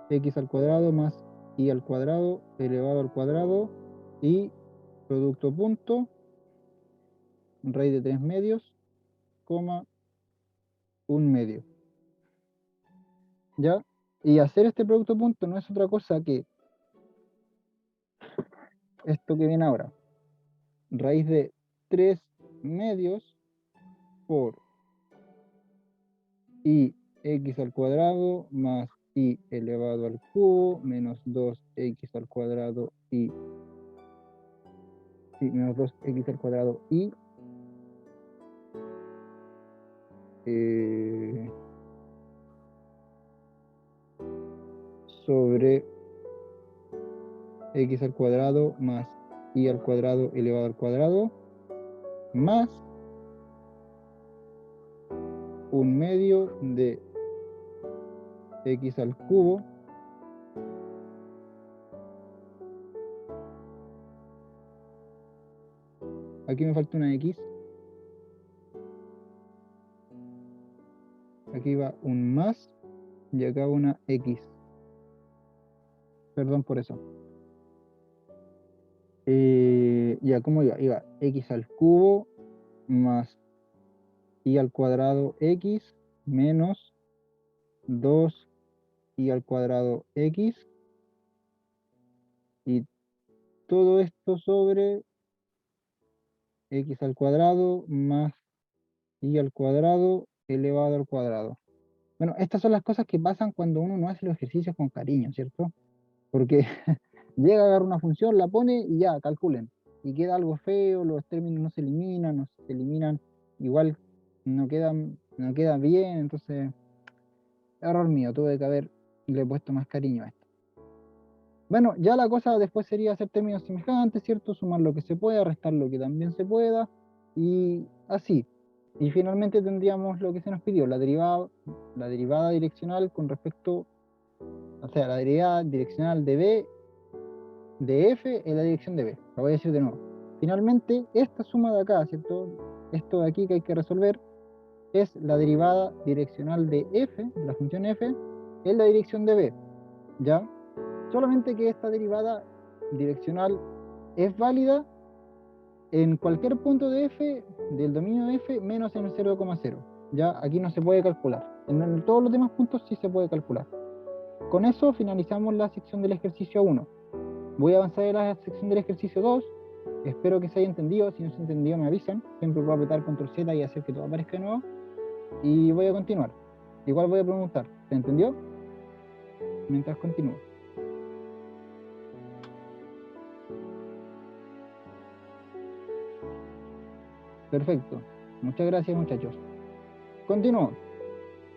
x al cuadrado más y al cuadrado elevado al cuadrado y producto punto, raíz de 3 medios, coma 1 medio. ¿Ya? Y hacer este producto punto no es otra cosa que esto que viene ahora. Raíz de 3 medios por i x al cuadrado más i elevado al cubo menos 2x al cuadrado y menos 2x al cuadrado y sobre x al cuadrado más i al cuadrado elevado al cuadrado más 1/2 de x al cubo aquí me falta una x, aquí va un más y acá una x, perdón por eso. Ya, ¿cómo iba? Iba x al cubo más i al cuadrado x menos 2i al cuadrado x y todo esto sobre x al cuadrado más i al cuadrado elevado al cuadrado. Bueno, estas son las cosas que pasan cuando uno no hace los ejercicios con cariño, ¿cierto? Porque llega a agarrar una función, la pone y ya, calculen. Y queda algo feo, los términos no se eliminan, igual no quedan bien, entonces, error mío, tuve que haberle puesto más cariño a esto. Bueno, ya la cosa después sería hacer términos semejantes, ¿cierto? Sumar lo que se pueda, restar lo que también se pueda, y así. Y finalmente tendríamos lo que se nos pidió, la derivada direccional con respecto, o sea, la derivada direccional de b, de f en la dirección de b. Lo voy a decir de nuevo. Finalmente, esta suma de acá, ¿cierto? Esto de aquí que hay que resolver es la derivada direccional de f, de la función f, en la dirección de b, ¿ya? Solamente que esta derivada direccional es válida en cualquier punto de f, del dominio de f, menos en el 0,0. Ya aquí no se puede calcular. En todos los demás puntos sí se puede calcular. Con eso finalizamos la sección del ejercicio 1. Voy a avanzar a la sección del ejercicio 2. Espero que se haya entendido. Si no se ha entendido, me avisan. Siempre puedo apretar control Z y hacer que todo aparezca de nuevo. Y voy a continuar. Igual voy a preguntar, ¿se entendió? Mientras continúo. Perfecto. Muchas gracias, muchachos. Continúo.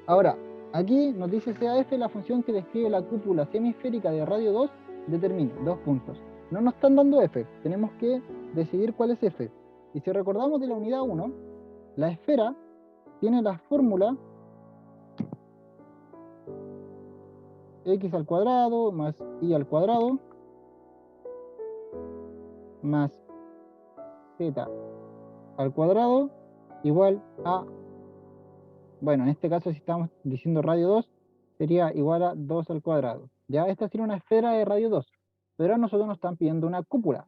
Ahora, aquí nos dice CAF la función que describe la cúpula semisférica de radio 2 determina, 2 puntos. No nos están dando F, tenemos que decidir cuál es F. Y si recordamos de la unidad 1, la esfera tiene la fórmula x al cuadrado más y al cuadrado más z al cuadrado igual a, bueno, en este caso si estamos diciendo radio 2, sería igual a 2 al cuadrado. Ya esta sería una esfera de radio 2, pero a nosotros nos están pidiendo una cúpula.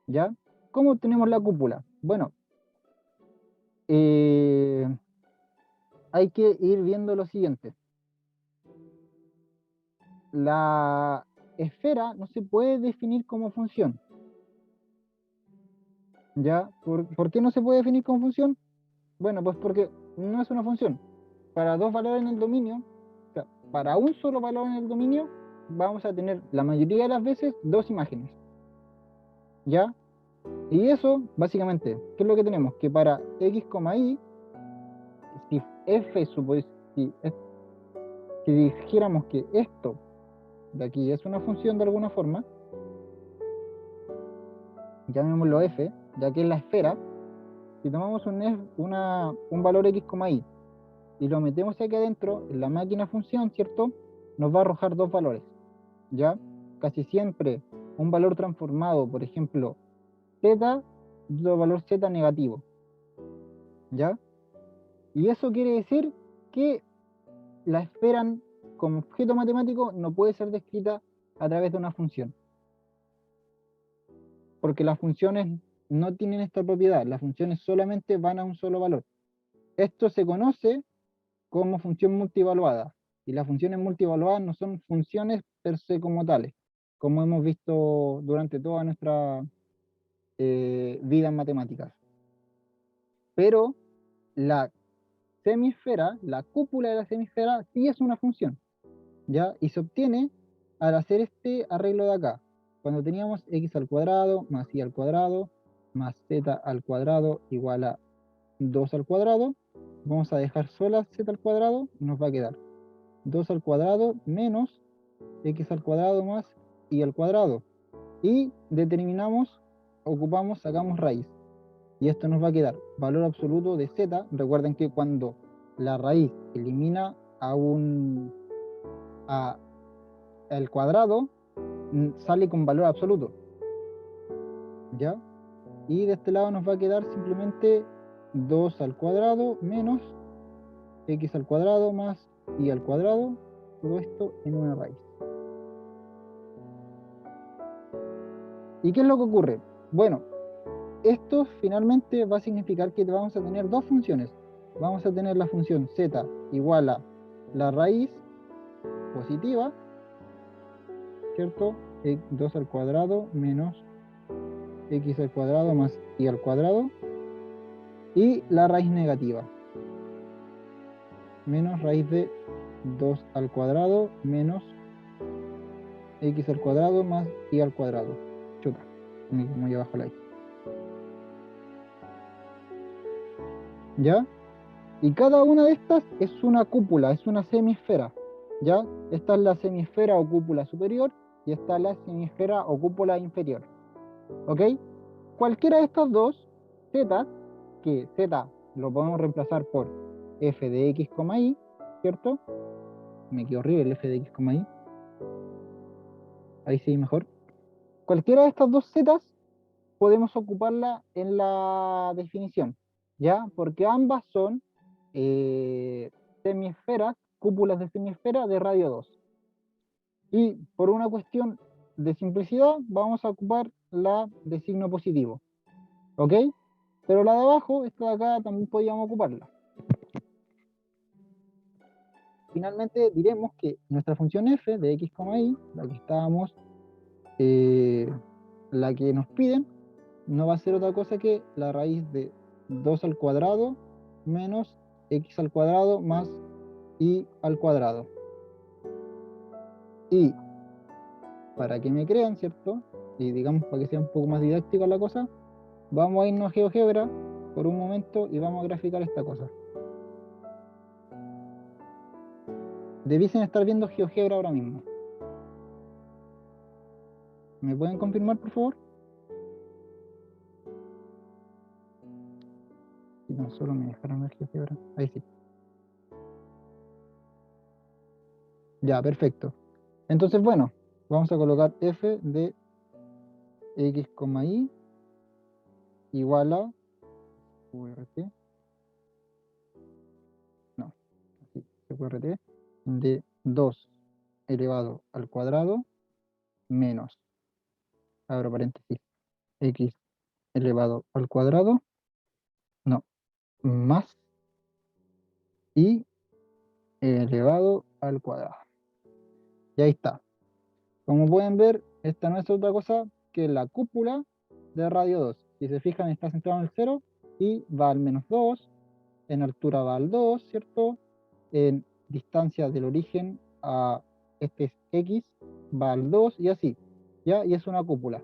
¿Ya? ¿Cómo tenemos la cúpula? Bueno, hay que ir viendo lo siguiente. La esfera no se puede definir como función. ¿Ya? ¿Por qué no se puede definir como función? Bueno, pues porque no es una función. Para dos valores en el dominio, o sea, para un solo valor en el dominio, vamos a tener la mayoría de las veces dos imágenes. ¿Ya? Y eso, básicamente, ¿qué es lo que tenemos? Que para x, y, si f si dijéramos que esto de aquí es una función de alguna forma, llamémoslo f, ya que es la esfera, si tomamos un valor x, y lo metemos aquí adentro, en la máquina función, ¿cierto? Nos va a arrojar dos valores, ¿ya? Casi siempre un valor transformado, por ejemplo, z, y otro valor z negativo, ¿ya? Y eso quiere decir que la esfera como objeto matemático no puede ser descrita a través de una función, porque las funciones no tienen esta propiedad, las funciones solamente van a un solo valor. Esto se conoce como función multivaluada, Y las funciones multievaluadas no son funciones per se como tales, como hemos visto durante toda nuestra vida en matemáticas. Pero la semisfera, la cúpula de la semisfera, sí es una función, ¿ya? Y se obtiene al hacer este arreglo de acá. Cuando teníamos x al cuadrado más y al cuadrado más z al cuadrado igual a 2 al cuadrado, vamos a dejar sola z al cuadrado y nos va a quedar 2 al cuadrado menos x al cuadrado más y al cuadrado. Y determinamos, ocupamos, sacamos raíz. Y esto nos va a quedar valor absoluto de z. Recuerden que cuando la raíz elimina el cuadrado, sale con valor absoluto, ¿ya? Y de este lado nos va a quedar simplemente 2 al cuadrado menos x al cuadrado más y al cuadrado, todo esto en una raíz. ¿Y qué es lo que ocurre? Bueno, esto finalmente va a significar que vamos a tener dos funciones. Vamos a tener la función z igual a la raíz positiva, ¿cierto? 2 al cuadrado menos x al cuadrado más y al cuadrado, y la raíz negativa, menos raíz de 2 al cuadrado menos x al cuadrado más y al cuadrado. Chuta, como ahí abajo la x. ¿Ya? Y cada una de estas es una cúpula, es una semisfera, ¿ya? Esta es la semisfera o cúpula superior y esta es la semisfera o cúpula inferior, ¿ok? Cualquiera de estas dos, z, que z lo podemos reemplazar por f de x, y, ¿cierto? Me quedó horrible el f de x, y. Ahí sí, mejor. Cualquiera de estas dos z podemos ocuparla en la definición, ¿ya? Porque ambas son semisferas, cúpulas de semisfera de radio 2. Y por una cuestión de simplicidad, vamos a ocupar la de signo positivo, ¿ok? Pero la de abajo, esta de acá, también podríamos ocuparla. Finalmente diremos que nuestra función f de x, y, la que nos piden, no va a ser otra cosa que la raíz de 2 al cuadrado menos x al cuadrado más y al cuadrado. Y para que me crean, ¿cierto? Y digamos para que sea un poco más didáctica la cosa, vamos a irnos a GeoGebra por un momento y vamos a graficar esta cosa. Debiesen estar viendo GeoGebra ahora mismo. ¿Me pueden confirmar, por favor? Si no solo me dejaron ver GeoGebra. Ahí sí. Ya, perfecto. Entonces, bueno, vamos a colocar f de x, y igual a QRT, no, así, QRT de 2 elevado al cuadrado menos, abro paréntesis, x elevado al cuadrado, no, más y elevado al cuadrado. Y ahí está. Como pueden ver, esta no es otra cosa que la cúpula de radio 2. Si se fijan, está centrado en el 0 y va al menos 2, en altura va al 2, ¿cierto? En distancia del origen a este es x, va al 2 y así, ¿ya? Y es una cúpula.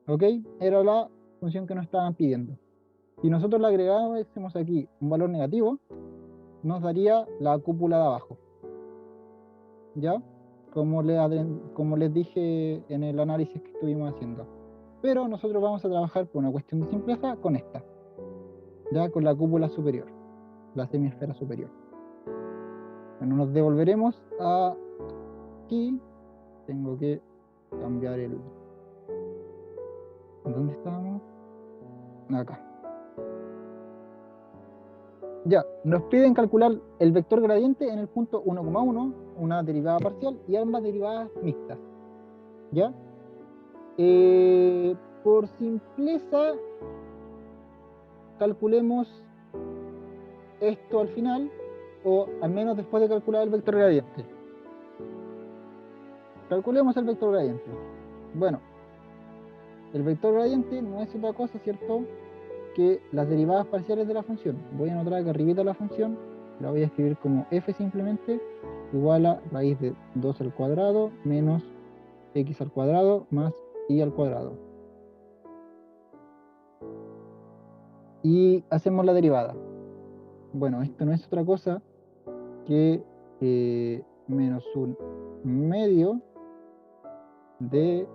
¿Ok? Era la función que nos estaban pidiendo. Si nosotros le agregásemos aquí un valor negativo, nos daría la cúpula de abajo. ¿Ya? Como les dije en el análisis que estuvimos haciendo. Pero nosotros vamos a trabajar por una cuestión de simpleza con esta. Ya con la cúpula superior, la semisfera superior. Bueno, nos devolveremos aquí. Tengo que cambiar el... ¿Dónde estábamos? Acá. Ya, nos piden calcular el vector gradiente en el punto 1,1, una derivada parcial y ambas derivadas mixtas. ¿Ya? Por simpleza, calculemos esto al final, o al menos después de calcular el vector gradiente. Calculemos el vector gradiente. Bueno, el vector gradiente no es otra cosa, ¿cierto?, que las derivadas parciales de la función. Voy a anotar acá arribita la función, la voy a escribir como f simplemente, igual a raíz de 2 al cuadrado menos x al cuadrado más y al cuadrado. Y hacemos la derivada. Bueno, esto no es otra cosa que menos un medio de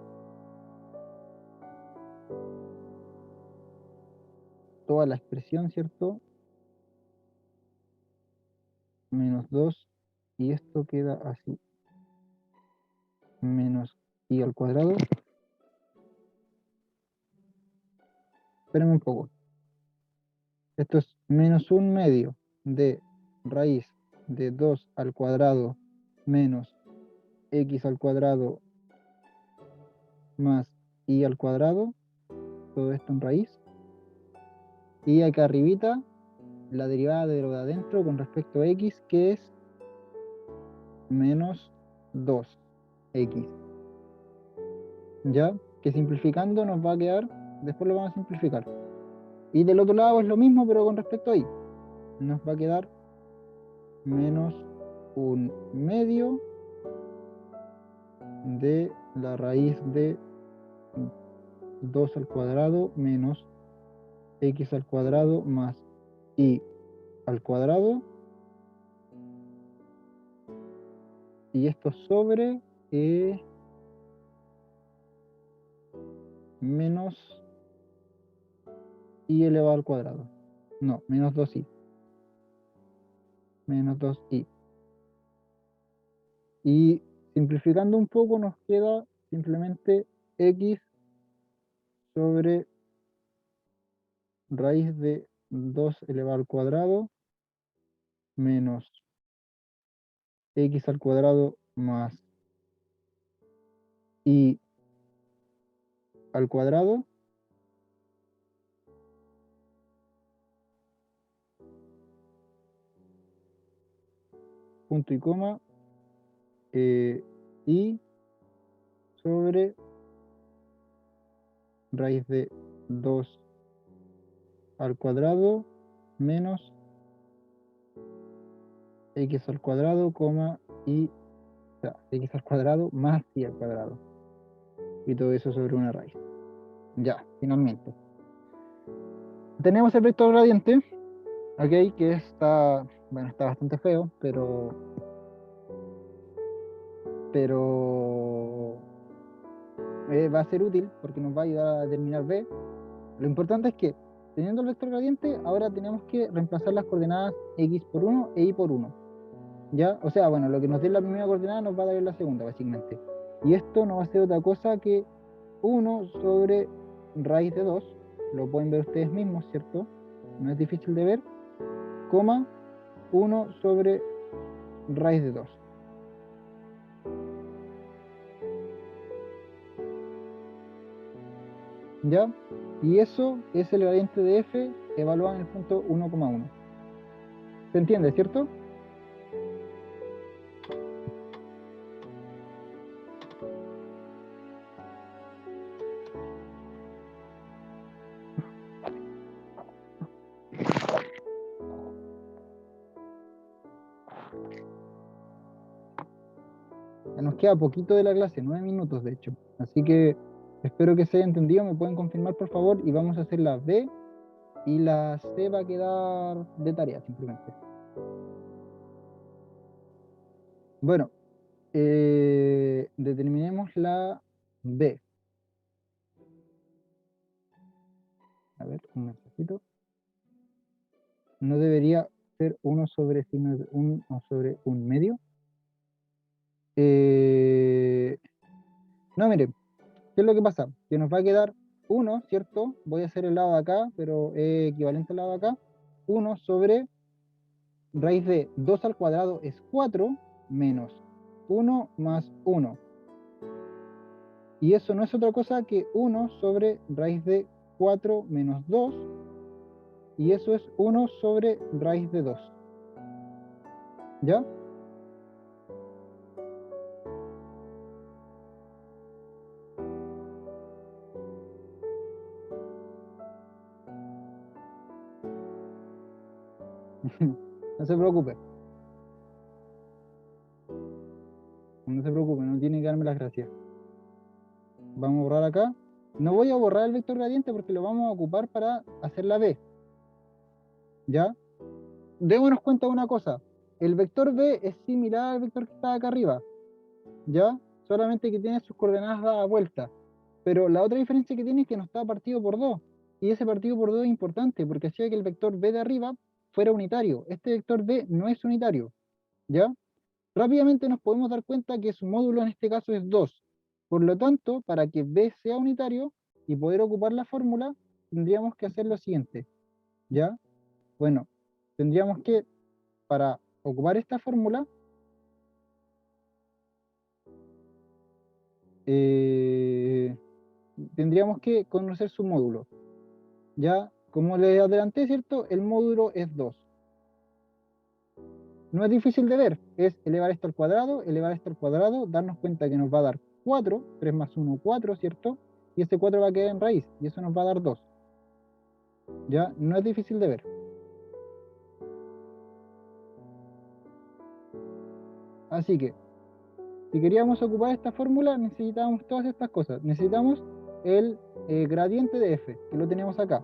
toda la expresión, ¿cierto? Menos 2, y esto queda así. Menos y al cuadrado. Espérenme un poco. Esto es menos un medio de raíz de 2 al cuadrado menos x al cuadrado más y al cuadrado. Todo esto en raíz. Y acá arribita la derivada de lo de adentro con respecto a x, que es menos 2x. ¿Ya? Que simplificando nos va a quedar, después lo vamos a simplificar. Y del otro lado es lo mismo, pero con respecto a y. Nos va a quedar menos un medio de la raíz de 2 al cuadrado menos x al cuadrado más y al cuadrado. Y esto sobre menos y elevado al cuadrado. No, menos 2i. Menos 2i. Y simplificando un poco nos queda simplemente x sobre raíz de 2 elevado al cuadrado menos x al cuadrado más y al cuadrado punto y coma y sobre raíz de 2 al cuadrado menos x al cuadrado, coma, y o sea, x al cuadrado más y al cuadrado. Y todo eso sobre una raíz. Ya, finalmente. Tenemos el vector gradiente, ok, que está, bueno, está bastante feo, pero va a ser útil porque nos va a ayudar a determinar b. Lo importante es que, teniendo el vector gradiente, ahora tenemos que reemplazar las coordenadas x por 1 e y por 1. ¿Ya? O sea, bueno, lo que nos dé la primera coordenada nos va a dar la segunda, básicamente. Y esto no va a ser otra cosa que 1 sobre raíz de 2. Lo pueden ver ustedes mismos, ¿cierto? No es difícil de ver. Coma 1 sobre raíz de 2. ¿Ya? Y eso es el gradiente de f evaluado en el punto 1,1. ¿Se entiende, cierto? Ya nos queda poquito de la clase, 9 minutos de hecho. Así que espero que se haya entendido. ¿Me pueden confirmar, por favor? Y vamos a hacer la B y la C va a quedar de tarea, simplemente. Bueno, determinemos la B. A ver, un mensajito. No debería ser 1 sobre, sino 1 sobre un medio. No, miren, ¿qué es lo que pasa? Que nos va a quedar 1, ¿cierto? Voy a hacer el lado de acá, pero es equivalente al lado de acá. 1 sobre raíz de 2 al cuadrado es 4 menos 1 más 1. Y eso no es otra cosa que 1 sobre raíz de 4 menos 2. Y eso es 1 sobre raíz de 2. ¿Ya? No se preocupe, no se preocupe, no tiene que darme las gracias. Vamos a borrar acá. No voy a borrar el vector gradiente porque lo vamos a ocupar para hacer la B. ¿Ya? Démonos cuenta de una cosa. El vector B es similar al vector que está acá arriba. ¿Ya? Solamente que tiene sus coordenadas dadas vuelta. Pero la otra diferencia que tiene es que no está partido por 2. Y ese partido por 2 es importante porque hacía que el vector B de arriba fuera unitario. Este vector B no es unitario. ¿Ya? Rápidamente nos podemos dar cuenta que su módulo en este caso es 2. Por lo tanto, para que B sea unitario y poder ocupar la fórmula, tendríamos que hacer lo siguiente. ¿Ya? Bueno, tendríamos que, para ocupar esta fórmula, eh, tendríamos que conocer su módulo. Ya, como les adelanté, ¿cierto? El módulo es 2. No es difícil de ver, es elevar esto al cuadrado, darnos cuenta que nos va a dar 4, 3 más 1, 4, ¿cierto? Y ese 4 va a quedar en raíz, y eso nos va a dar 2. Ya, no es difícil de ver. Así que, si queríamos ocupar esta fórmula, necesitábamos todas estas cosas. Necesitamos el gradiente de f, que lo tenemos acá.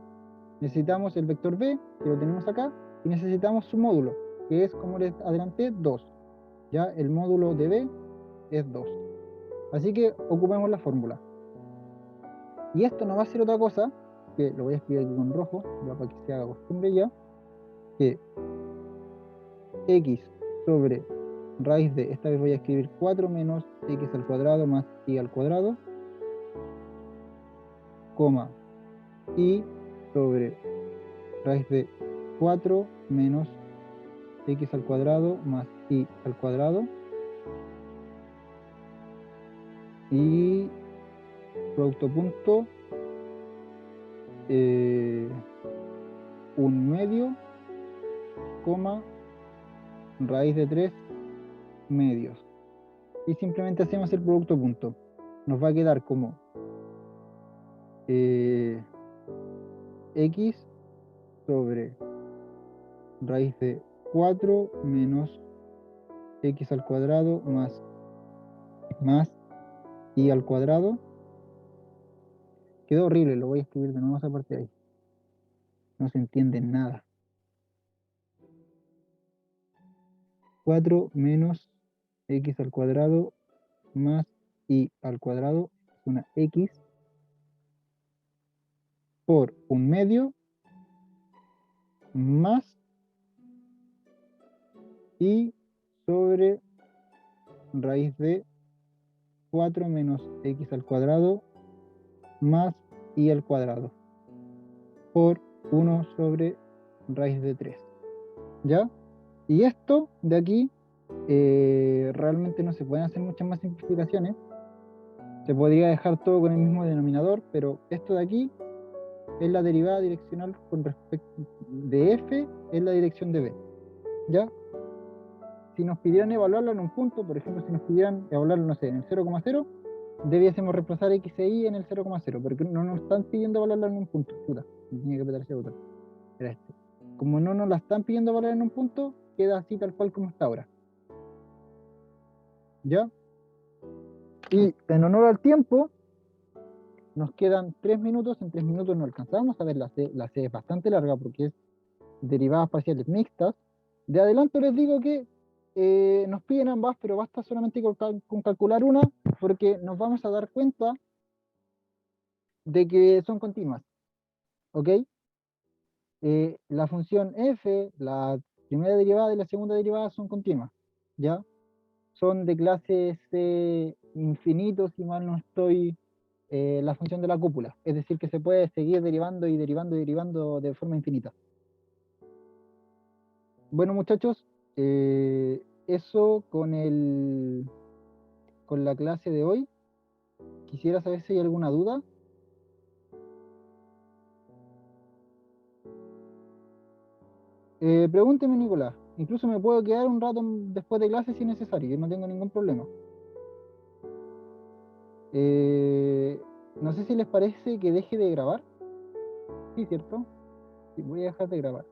Necesitamos el vector b, que lo tenemos acá. Y necesitamos su módulo, que es, como les adelanté, 2. Ya, el módulo de b es 2. Así que ocupemos la fórmula. Y esto no va a ser otra cosa, que lo voy a escribir aquí con rojo, ya para que se haga costumbre ya, que x sobre raíz de, esta vez voy a escribir 4 menos x al cuadrado más y al cuadrado, coma, y sobre raíz de 4 menos x al cuadrado más y al cuadrado, y producto punto, 1/2, coma, raíz de 3 medios. Y simplemente hacemos el producto punto. Nos va a quedar como x sobre raíz de 4 menos x al cuadrado más y al cuadrado. Quedó horrible, lo voy a escribir de nuevo esa parte de ahí. No se entiende nada. 4 menos x al cuadrado más y al cuadrado es una x por 1/2 más y sobre raíz de 4 menos x al cuadrado más y al cuadrado por 1 sobre raíz de 3. ¿Ya? Y esto de aquí realmente no se pueden hacer muchas más simplificaciones. Se podría dejar todo con el mismo denominador, pero esto de aquí es la derivada direccional con respecto de f en la dirección de b. ¿Ya? Si nos pidieran evaluarlo en un punto, por ejemplo, si nos pidieran evaluarlo, no sé, en el 0,0, debiésemos reemplazar x e y en el 0,0, porque no nos están pidiendo evaluarlo en un punto. Puta, tenía que apretar ese botón. Era este. Como no nos la están pidiendo evaluar en un punto, queda así tal cual como está ahora. ¿Ya? Y en honor al tiempo, nos quedan 3 minutos. En 3 minutos no alcanzamos a ver la C. La C es bastante larga porque es derivadas parciales mixtas. De adelanto les digo que nos piden ambas, pero basta solamente con calcular una, porque nos vamos a dar cuenta de que son continuas. ¿Ok? La función f, la primera derivada y la segunda derivada son continuas. ¿Ya? Son de clase C infinito, si mal no estoy, la función de la cúpula. Es decir, que se puede seguir derivando y derivando y derivando de forma infinita. Bueno, muchachos, eso con la clase de hoy. Quisiera saber si hay alguna duda. Pregúnteme, Nicolás. Incluso me puedo quedar un rato después de clase si es necesario, yo no tengo ningún problema. No sé si les parece que deje de grabar. Sí, ¿cierto? Sí, voy a dejar de grabar.